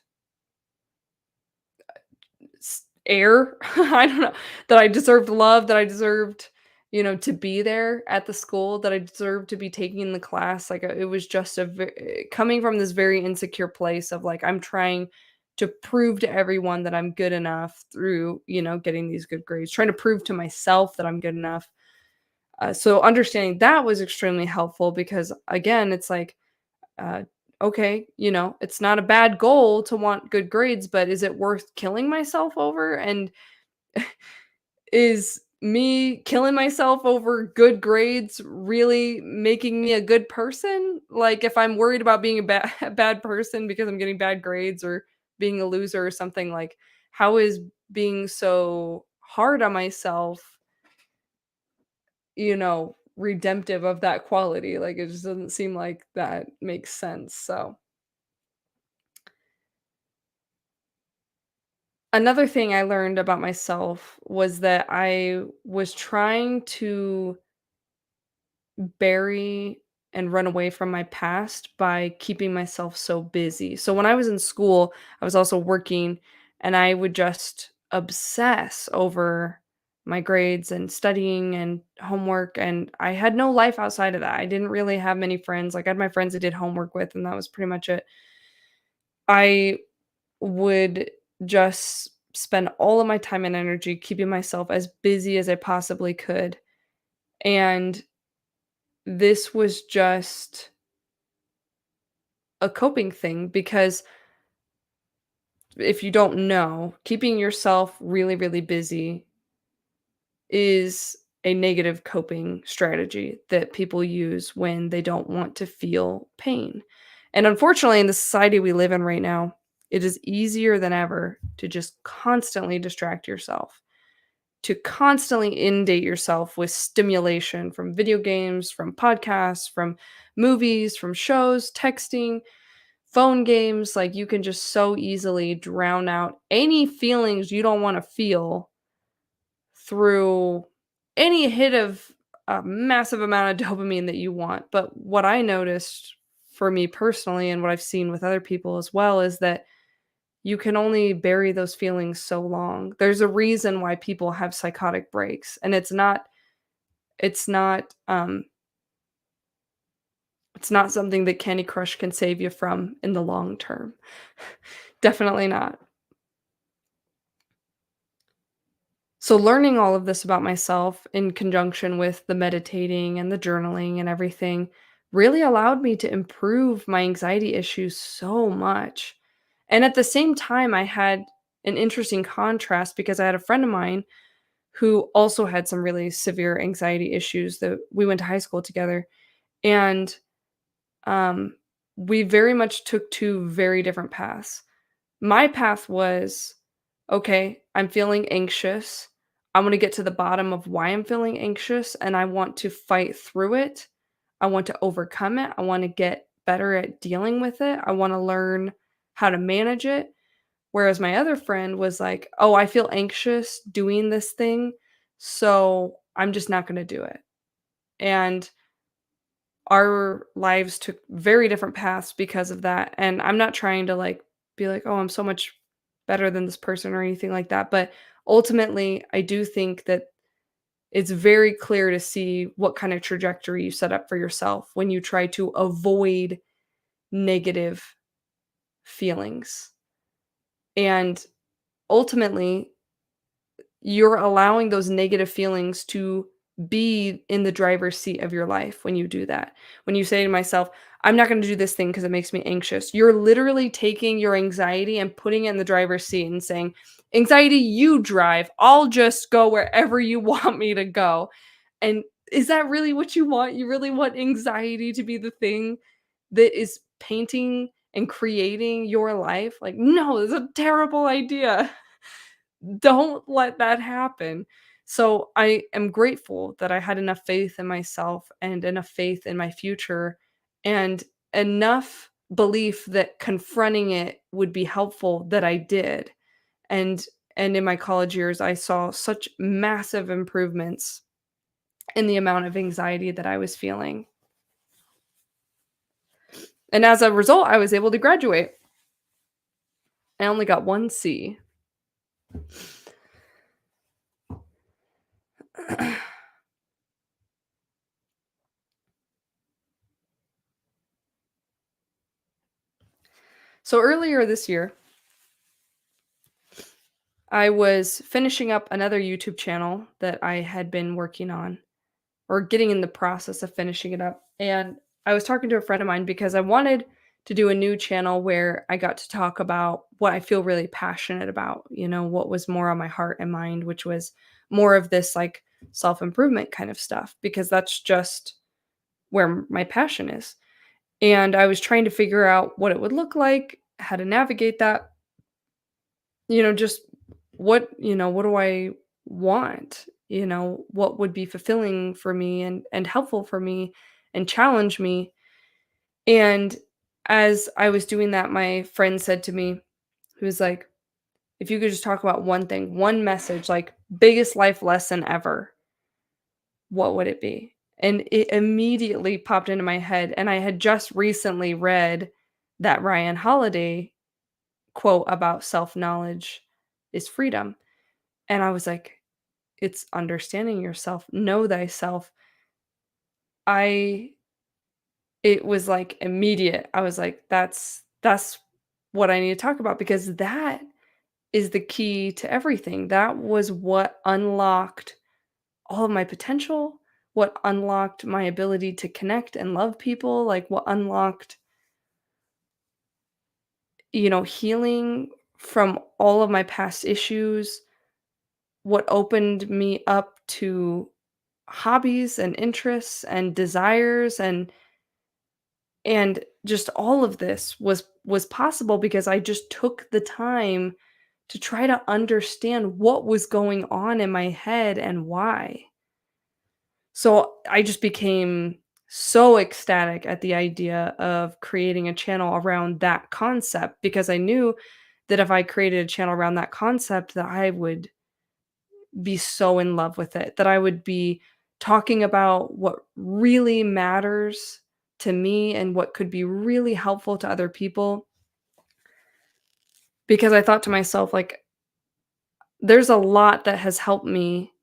air. I don't know, that I deserved love, that I deserved, to be there at the school, that I deserved to be taking the class. Like it was just coming from this very insecure place of like, I'm trying to prove to everyone that I'm good enough through, getting these good grades, trying to prove to myself that I'm good enough. So understanding that was extremely helpful because again, it's like, uh, okay, it's not a bad goal to want good grades, but is it worth killing myself over? And is me killing myself over good grades really making me a good person? Like, if I'm worried about being a bad person because I'm getting bad grades or being a loser or something, like, how is being so hard on myself, redemptive of that quality? Like, it just doesn't seem like that makes sense. So, another thing I learned about myself was that I was trying to bury and run away from my past by keeping myself so busy. So when I was in school, I was also working and I would just obsess over my grades and studying and homework, and I had no life outside of that. I didn't really have many friends. Like I had my friends I did homework with and that was pretty much it. I would just spend all of my time and energy keeping myself as busy as I possibly could. And this was just a coping thing because if you don't know, keeping yourself really, really busy is a negative coping strategy that people use when they don't want to feel pain. And unfortunately, in the society we live in right now, it is easier than ever to just constantly distract yourself, to constantly inundate yourself with stimulation from video games, from podcasts, from movies, from shows, texting, phone games. Like you can just so easily drown out any feelings you don't want to feel through any hit of a massive amount of dopamine that you want. But what I noticed for me personally, and what I've seen with other people as well, is that you can only bury those feelings so long. There's a reason why people have psychotic breaks, and it's not it's not something that Candy Crush can save you from in the long term. Definitely not. So learning all of this about myself in conjunction with the meditating and the journaling and everything really allowed me to improve my anxiety issues so much. And at the same time, I had an interesting contrast because I had a friend of mine who also had some really severe anxiety issues that we went to high school together. And um, we very much took two very different paths. My path was, okay, I'm feeling anxious. I want to get to the bottom of why I'm feeling anxious and I want to fight through it. I want to overcome it. I want to get better at dealing with it. I want to learn how to manage it. Whereas my other friend was like, oh, I feel anxious doing this thing. So I'm just not going to do it. And our lives took very different paths because of that, and I'm not trying to, like, be like, "Oh, I'm so much better than this person," or anything like that, but ultimately, I do think that it's very clear to see what kind of trajectory you set up for yourself when you try to avoid negative feelings, and ultimately, you're allowing those negative feelings to be in the driver's seat of your life when you do that. When you say to myself, "I'm not gonna do this thing because it makes me anxious." You're literally taking your anxiety and putting it in the driver's seat and saying, "Anxiety, you drive. I'll just go wherever you want me to go." And is that really what you want? You really want anxiety to be the thing that is painting and creating your life? Like, no, it's a terrible idea. Don't let that happen. So I am grateful that I had enough faith in myself and enough faith in my future and enough belief that confronting it would be helpful that I did. And and in my college years I saw such massive improvements in the amount of anxiety that I was feeling. And as a result, I was able to graduate. I only got 1 C. So earlier this year, I was finishing up another YouTube channel that I had been working on or getting in the process of finishing it up. And I was talking to a friend of mine because I wanted to do a new channel where I got to talk about what I feel really passionate about, what was more on my heart and mind, which was more of this like self improvement kind of stuff, because that's just where my passion is. And I was trying to figure out what it would look like, how to navigate that. Just what do I want? What would be fulfilling for me and helpful for me and challenge me. And as I was doing that, my friend said to me, he was like, if you could just talk about one thing, one message, like biggest life lesson ever, what would it be? And it immediately popped into my head. And I had just recently read that Ryan Holiday quote about self knowledge is freedom. And I was like, it's understanding yourself, know thyself. I It was like immediate. I was like, that's what I need to talk about because that is the key to everything. That was what unlocked all of my potential, what unlocked my ability to connect and love people, like what unlocked, healing from all of my past issues, what opened me up to hobbies and interests and desires and just all of this was possible because I just took the time to try to understand what was going on in my head and why. So I just became so ecstatic at the idea of creating a channel around that concept because I knew that if I created a channel around that concept that I would be so in love with it, that I would be talking about what really matters to me and what could be really helpful to other people. Because I thought to myself, like, there's a lot that has helped me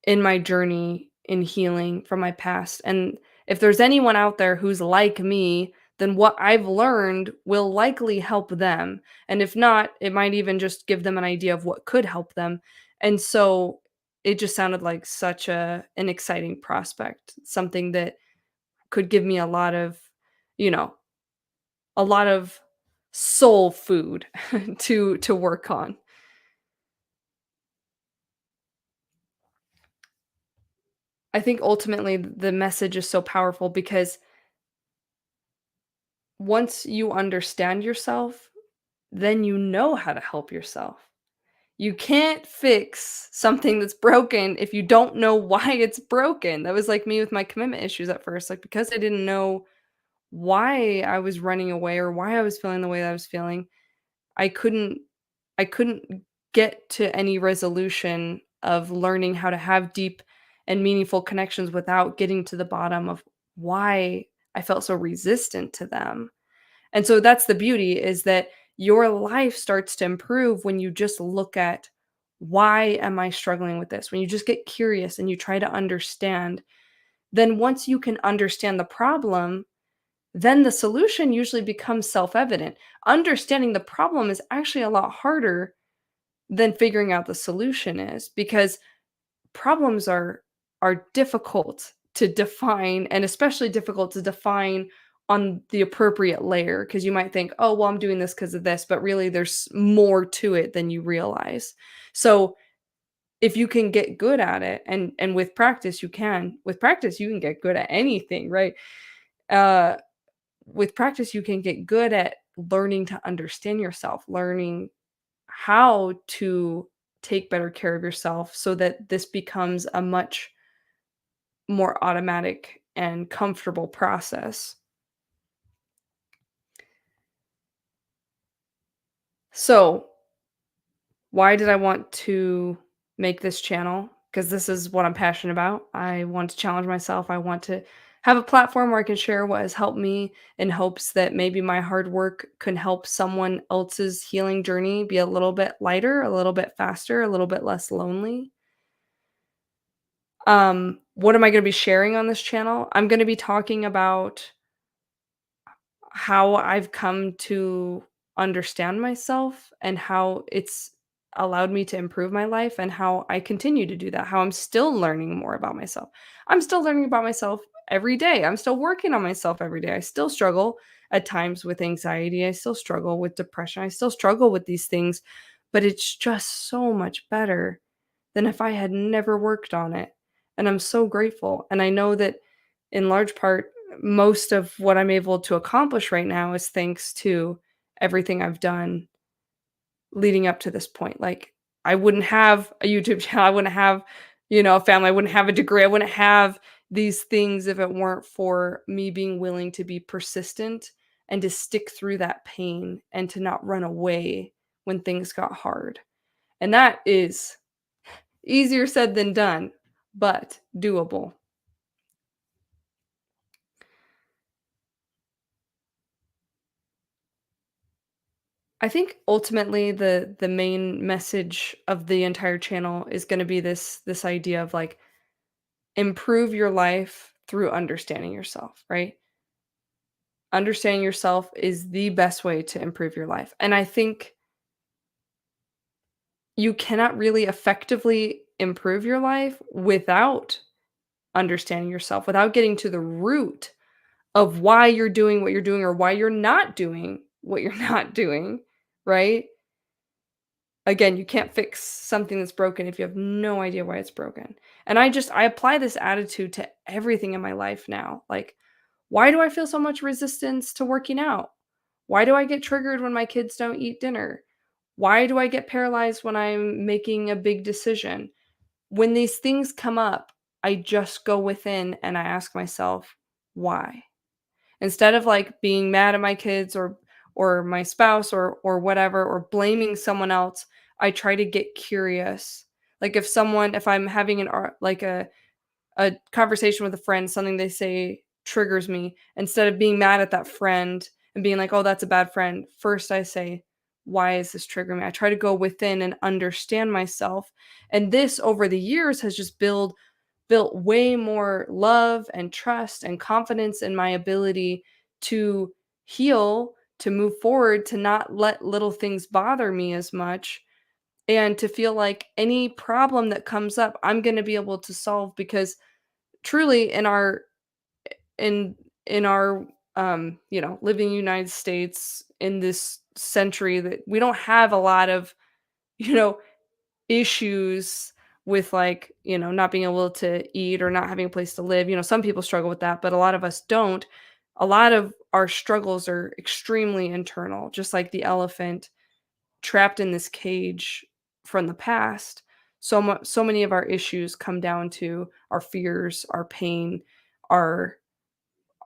in my journey in healing from my past. And if there's anyone out there who's like me, then what I've learned will likely help them. And if not, it might even just give them an idea of what could help them. And so it just sounded like such an exciting prospect, something that could give me you know, a lot of soul food to work on. I think ultimately the message is so powerful because once you understand yourself, then you know how to help yourself. You can't fix something that's broken if you don't know why it's broken. That was like me with my commitment issues at first. Like because I didn't know why I was running away or why I was feeling the way that I was feeling, I couldn't I couldn't get to any resolution of learning how to have deep and meaningful connections without getting to the bottom of why I felt so resistant to them. And so that's the beauty, is that your life starts to improve when you just look at, why am I struggling with this? When you just get curious and you try to understand, then once you can understand the problem, then the solution usually becomes self-evident. Understanding the problem is actually a lot harder than figuring out the solution is, because problems are difficult to define, and especially difficult to define on the appropriate layer, because you might think, "Oh, well, I'm doing this because of this," but really there's more to it than you realize. So, if you can get good at it, and with practice you can get good at anything, right? Uh, with practice you can get good at learning to understand yourself, learning how to take better care of yourself, so that this becomes a much more automatic and comfortable process. So, why did I want to make this channel? Because this is what I'm passionate about. I want to challenge myself. I want to have a platform where I can share what has helped me, in hopes that maybe my hard work can help someone else's healing journey be a little bit lighter, a little bit faster, a little bit less lonely. What am I going to be sharing on this channel? I'm going to be talking about how I've come to understand myself, and how it's allowed me to improve my life, and how I continue to do that, how I'm still learning more about myself. I'm still learning about myself every day. I'm still working on myself every day. I still struggle at times with anxiety. I still struggle with depression. I still struggle with these things, but it's just so much better than if I had never worked on it. And I'm so grateful. And I know that in large part, most of what I'm able to accomplish right now is thanks to everything I've done leading up to this point. Like, I wouldn't have a YouTube channel, I wouldn't have, a family, I wouldn't have a degree, I wouldn't have these things if it weren't for me being willing to be persistent, and to stick through that pain, and to not run away when things got hard. And that is easier said than done, but doable. I think ultimately the main message of the entire channel is gonna be this idea of, like, improve your life through understanding yourself, right? Understanding yourself is the best way to improve your life, and I think you cannot really effectively improve your life without understanding yourself, without getting to the root of why you're doing what you're doing, or why you're not doing what you're not doing, right? Again, you can't fix something that's broken if you have no idea why it's broken. And I apply this attitude to everything in my life now. Like, why do I feel so much resistance to working out? Why do I get triggered when my kids don't eat dinner? Why do I get paralyzed when I'm making a big decision? When these things come up, I just go within and I ask myself, why? Instead of, like, being mad at my kids, or my spouse, or whatever, or blaming someone else, I try to get curious. Like, if I'm having a conversation with a friend, something they say triggers me, instead of being mad at that friend and being like, "Oh, that's a bad friend," first I say, "Why is this triggering me?" I try to go within and understand myself, and this over the years has just built way more love and trust and confidence in my ability to heal, to move forward, to not let little things bother me as much, and to feel like any problem that comes up, I'm going to be able to solve, because truly in in our living in the United States in this century, that we don't have a lot of, you know, issues with, like, not being able to eat or not having a place to live. Some people struggle with that, but a lot of us don't. A lot of our struggles are extremely internal, just like the elephant trapped in this cage from the past. So many of our issues come down to our fears, our pain, our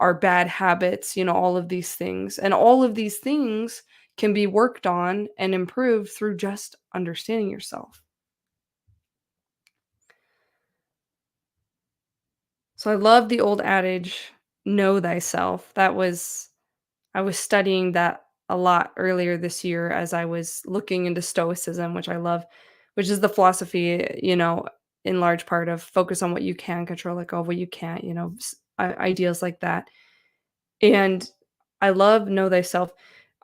our bad habits, all of these things. And all of these things can be worked on and improved through just understanding yourself. So I love the old adage, know thyself. I was studying that a lot earlier this year as I was looking into Stoicism, which I love, which is the philosophy, in large part of focus on what you can control, let go of what you can't, ideas like that. And I love know thyself.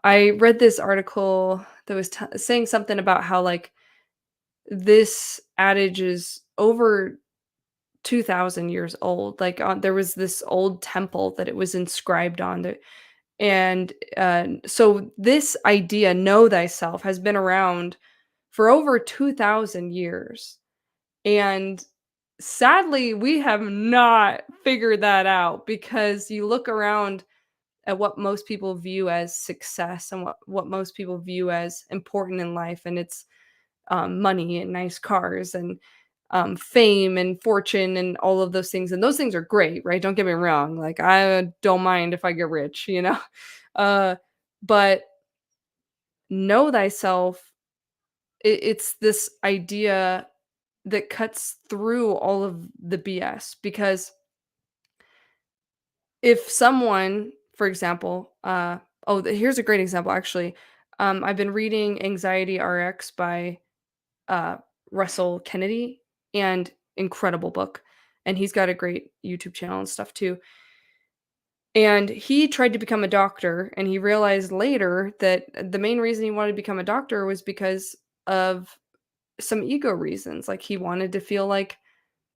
I read this article that was saying something about how like this adage is over 2,000 years old. Like there was this old temple that it was inscribed on that. And so this idea, know thyself, has been around for over 2,000 years. And sadly, we have not figured that out because you look around at what most people view as success and what most people view as important in life. And it's money and nice cars and fame and fortune and all of those things. And those things are great, right? Don't get me wrong. Like, I don't mind if I get rich, you know? Uh, but know thyself, it's this idea that cuts through all of the BS because if someone, for example, here's a great example actually. I've been reading Anxiety RX by uh, Russell Kennedy, and incredible book. And he's got a great YouTube channel and stuff too. And he tried to become a doctor, and he realized later that the main reason he wanted to become a doctor was because of some ego reasons. Like he wanted to feel like,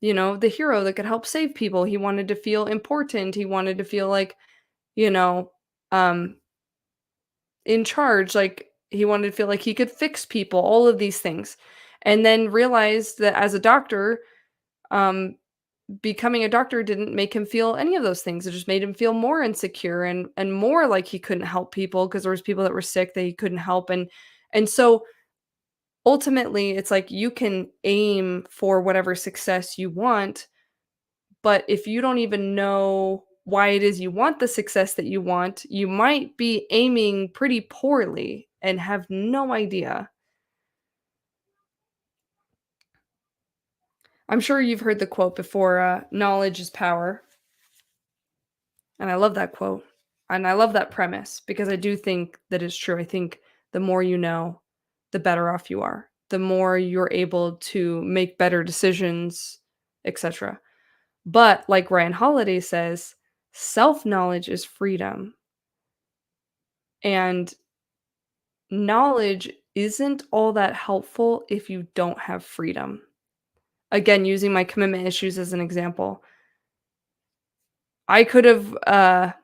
the hero that could help save people. He wanted to feel important. He wanted to feel like, you know, um, in charge. Like he wanted to feel like he could fix people, all of these things. And then realized that as a doctor, um, becoming a doctor didn't make him feel any of those things. It just made him feel more insecure and more like he couldn't help people because there was people that were sick that he couldn't help. And so ultimately it's like you can aim for whatever success you want, but if you don't even know why it is you want the success that you want, you might be aiming pretty poorly and have no idea. I'm sure you've heard the quote before, knowledge is power. And I love that quote. And I love that premise because I do think that it's true. I think the more you know, the better off you are. The more you're able to make better decisions, etc. But like Ryan Holiday says, self-knowledge is freedom. And knowledge isn't all that helpful if you don't have freedom. Again, using my commitment issues as an example, I could have,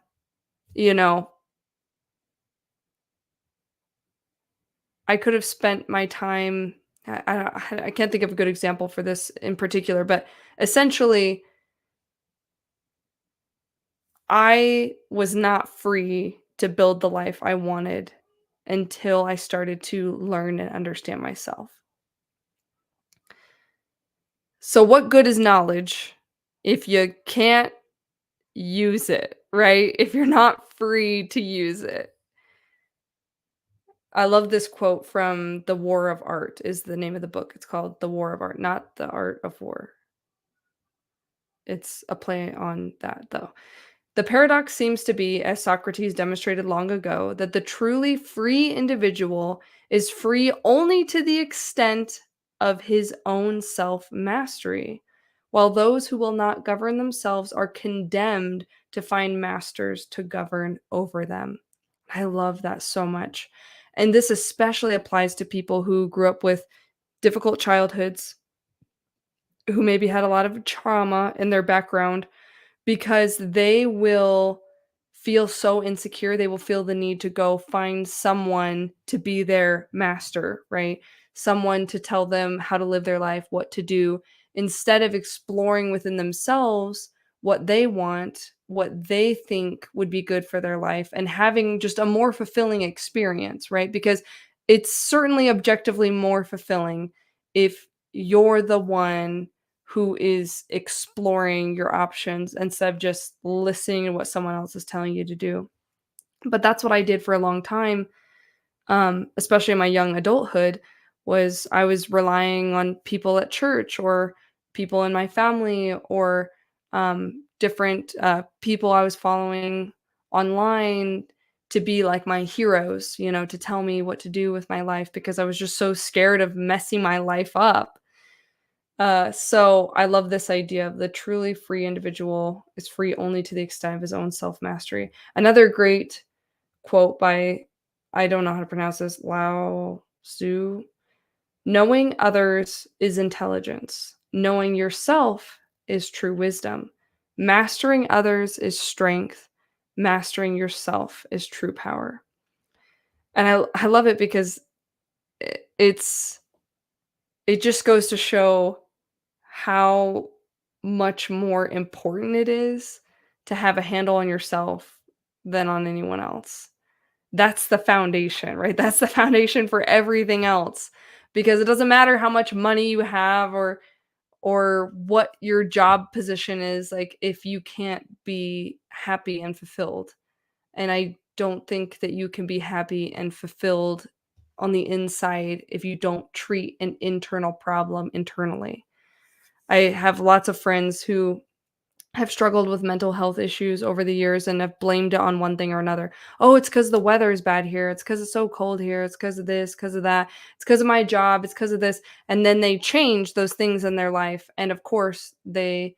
you know, I could have spent my time. I can't think of a good example for this in particular, but essentially, I was not free to build the life I wanted until I started to learn and understand myself. So, what good is knowledge if you can't use it, right? If you're not free to use it. I love this quote from The War of Art is the name of the book. It's called The War of Art, not The Art of War. It's a play on that, though. The paradox seems to be, as Socrates demonstrated long ago, that the truly free individual is free only to the extent of his own self mastery, while those who will not govern themselves are condemned to find masters to govern over them. I love that so much. And this especially applies to people who grew up with difficult childhoods, who maybe had a lot of trauma in their background because they will feel so insecure, they will feel the need to go find someone to be their master, right? Someone to tell them how to live their life, what to do, instead of exploring within themselves what they want, what they think would be good for their life, and having just a more fulfilling experience, right? Because it's certainly objectively more fulfilling if you're the one who is exploring your options instead of just listening to what someone else is telling you to do. But that's what I did for a long time, especially in my young adulthood, was I was relying on people at church or people in my family or different people I was following online to be like my heroes, to tell me what to do with my life because I was just so scared of messing my life up. So I love this idea of the truly free individual is free only to the extent of his own self mastery. Another great quote by, I don't know how to pronounce this, Lao Tzu. Knowing others is intelligence. Knowing yourself is true wisdom. Mastering others is strength. Mastering yourself is true power. And I love it because it's it just goes to show how much more important it is to have a handle on yourself than on anyone else. That's the foundation, right? That's the foundation for everything else because it doesn't matter how much money you have or what your job position is, like if you can't be happy and fulfilled. And I don't think that you can be happy and fulfilled on the inside if you don't treat an internal problem internally. I have lots of friends who have struggled with mental health issues over the years and have blamed it on one thing or another. "Oh, it's because the weather is bad here. It's because it's so cold here. It's because of this, because of that. It's because of my job. It's because of this." And then they change those things in their life. And of course, they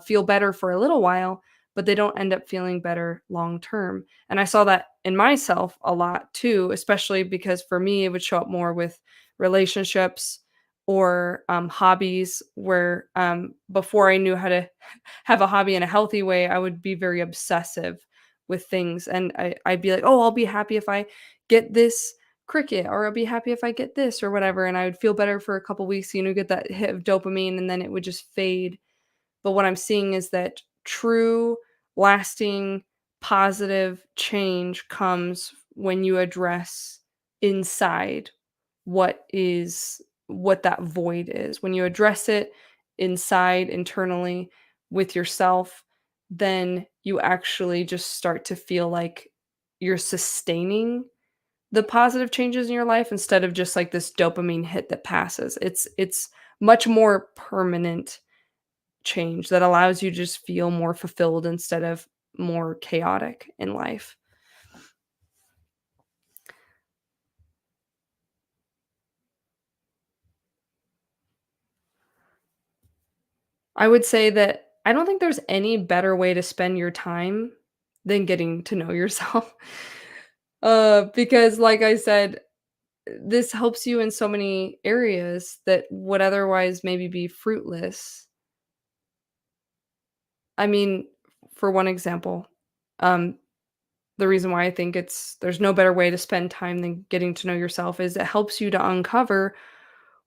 feel better for a little while, but they don't end up feeling better long term. And I saw that in myself a lot too, especially because for me, it would show up more with relationships or hobbies where before I knew how to have a hobby in a healthy way, I would be very obsessive with things. And I'd be like, oh, I'll be happy if I get this cricket, or I'll be happy if I get this, or whatever. And I would feel better for a couple weeks, get that hit of dopamine, and then it would just fade. But what I'm seeing is that true, lasting, positive change comes when you address inside what that void is. When you address it inside, internally with yourself, then you actually just start to feel like you're sustaining the positive changes in your life instead of just like this dopamine hit that passes. It's much more permanent change that allows you to just feel more fulfilled instead of more chaotic in life. I would say that I don't think there's any better way to spend your time than getting to know yourself. Because like I said, this helps you in so many areas that would otherwise maybe be fruitless. I mean, for one example, um, the reason why I think there's no better way to spend time than getting to know yourself is it helps you to uncover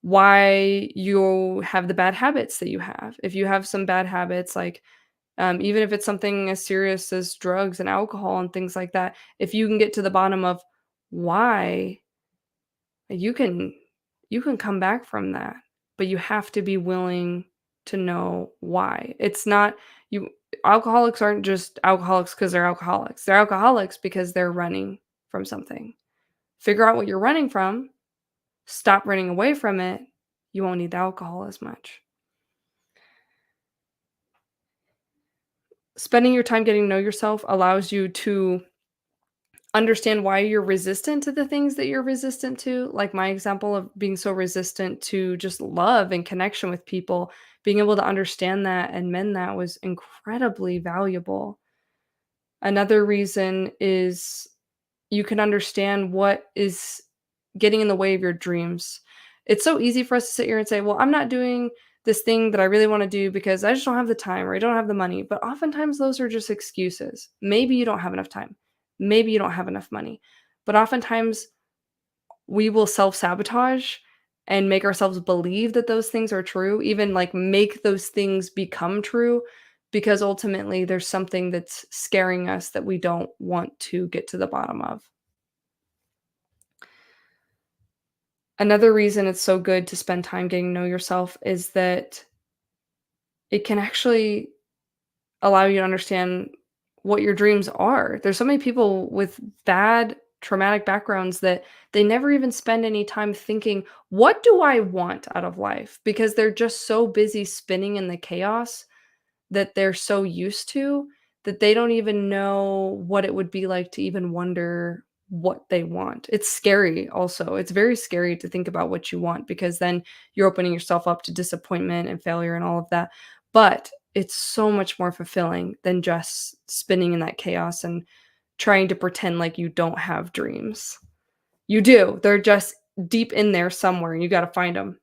why you have the bad habits that you have. If you have some bad habits, like even if it's something as serious as drugs and alcohol and things like that, if you can get to the bottom of why, you can you can come back from that, but you have to be willing to know why. It's not you Alcoholics aren't just alcoholics because they're alcoholics. They're alcoholics because they're running from something. Figure out what you're running from, stop running away from it, you won't need the alcohol as much. Spending your time getting to know yourself allows you to understand why you're resistant to the things that you're resistant to. Like my example of being so resistant to just love and connection with people, being able to understand that and mend that was incredibly valuable. Another reason is you can understand what is getting in the way of your dreams. It's so easy for us to sit here and say, well, I'm not doing this thing that I really want to do because I just don't have the time or I don't have the money. But oftentimes those are just excuses. Maybe you don't have enough time. Maybe you don't have enough money. But oftentimes we will self sabotage and make ourselves believe that those things are true, even like make those things become true because ultimately there's something that's scaring us that we don't want to get to the bottom of. Another reason it's so good to spend time getting to know yourself is that it can actually allow you to understand what your dreams are. There's so many people with bad traumatic backgrounds that they never even spend any time thinking, "What do I want out of life?" Because they're just so busy spinning in the chaos that they're so used to that they don't even know what it would be like to even wonder what they want. It's scary also. It's very scary to think about what you want because then you're opening yourself up to disappointment and failure and all of that. But it's so much more fulfilling than just spinning in that chaos and trying to pretend like you don't have dreams. You do. They're just deep in there somewhere, and you gotta find them.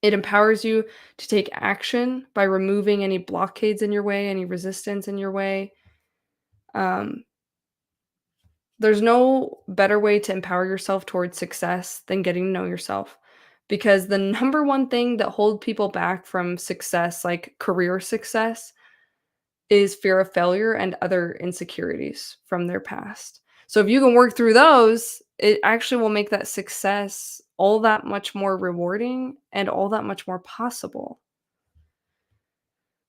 It empowers you to take action by removing any blockades in your way, any resistance in your way. Um, there's no better way to empower yourself towards success than getting to know yourself. Because the number one thing that hold people back from success, like career success, is fear of failure and other insecurities from their past. So if you can work through those, it actually will make that success all that much more rewarding and all that much more possible.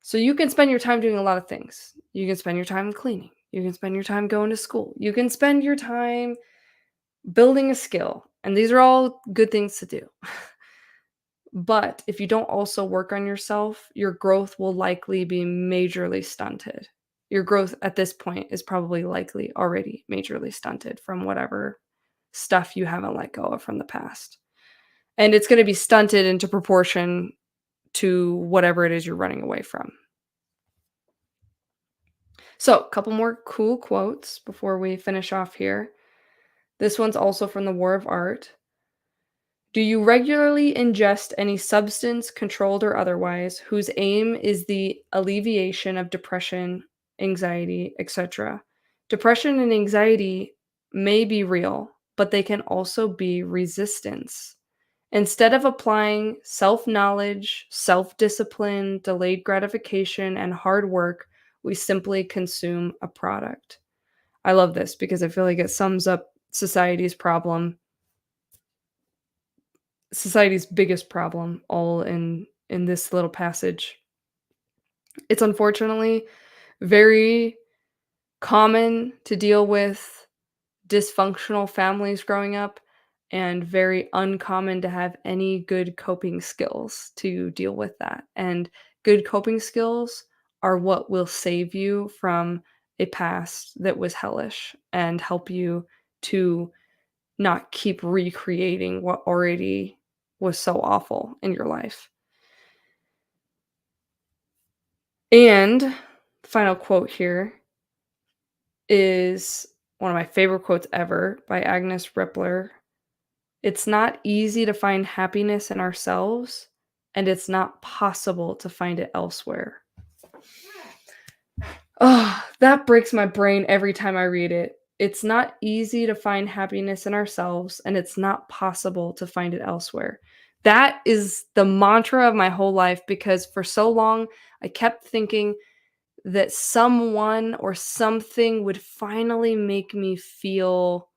So you can spend your time doing a lot of things. You can spend your time cleaning. You can spend your time going to school. You can spend your time building a skill. And these are all good things to do. But if you don't also work on yourself, your growth will likely be majorly stunted. Your growth at this point is probably likely already majorly stunted from whatever stuff you haven't let go of from the past. And it's going to be stunted into proportion to whatever it is you're running away from. So, a couple more cool quotes before we finish off here. This one's also from The War of Art. Do you regularly ingest any substance, controlled or otherwise, whose aim is the alleviation of depression, anxiety, etc.? Depression and anxiety may be real, but they can also be resistance. Instead of applying self knowledge, self discipline, delayed gratification, and hard work, we simply consume a product. I love this because I feel like it sums up society's biggest problem all in this little passage. It's unfortunately very common to deal with dysfunctional families growing up and very uncommon to have any good coping skills to deal with that. And good coping skills are what will save you from a past that was hellish and help you to not keep recreating what already was so awful in your life. And the final quote here is one of my favorite quotes ever by Agnes Rippler. It's not easy to find happiness in ourselves, and it's not possible to find it elsewhere. Oh, that breaks my brain every time I read it. It's not easy to find happiness in ourselves, and it's not possible to find it elsewhere. That is the mantra of my whole life because for so long I kept thinking that someone or something would finally make me feel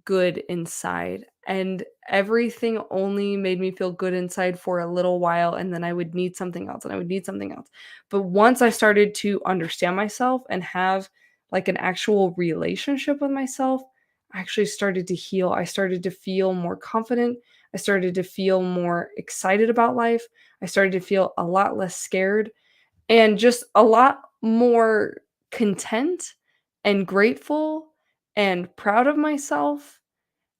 good inside, and everything only made me feel good inside for a little while, and then I would need something else, and I would need something else. But once I started to understand myself and have, like, an actual relationship with myself, I actually started to heal. I started to feel more confident. I started to feel more excited about life. I started to feel a lot less scared and just a lot more content and grateful and proud of myself,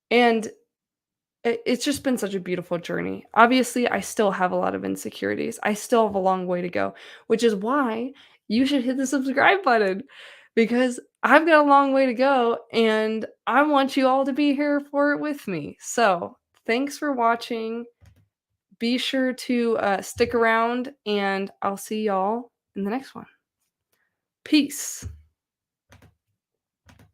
and it's just been such a beautiful journey. Obviously, I still have a lot of insecurities. I still have a long way to go, which is why you should hit the subscribe button because I've got a long way to go and I want you all to be here for it with me. So, thanks for watching. Be sure to stick around and I'll see y'all in the next one. Peace.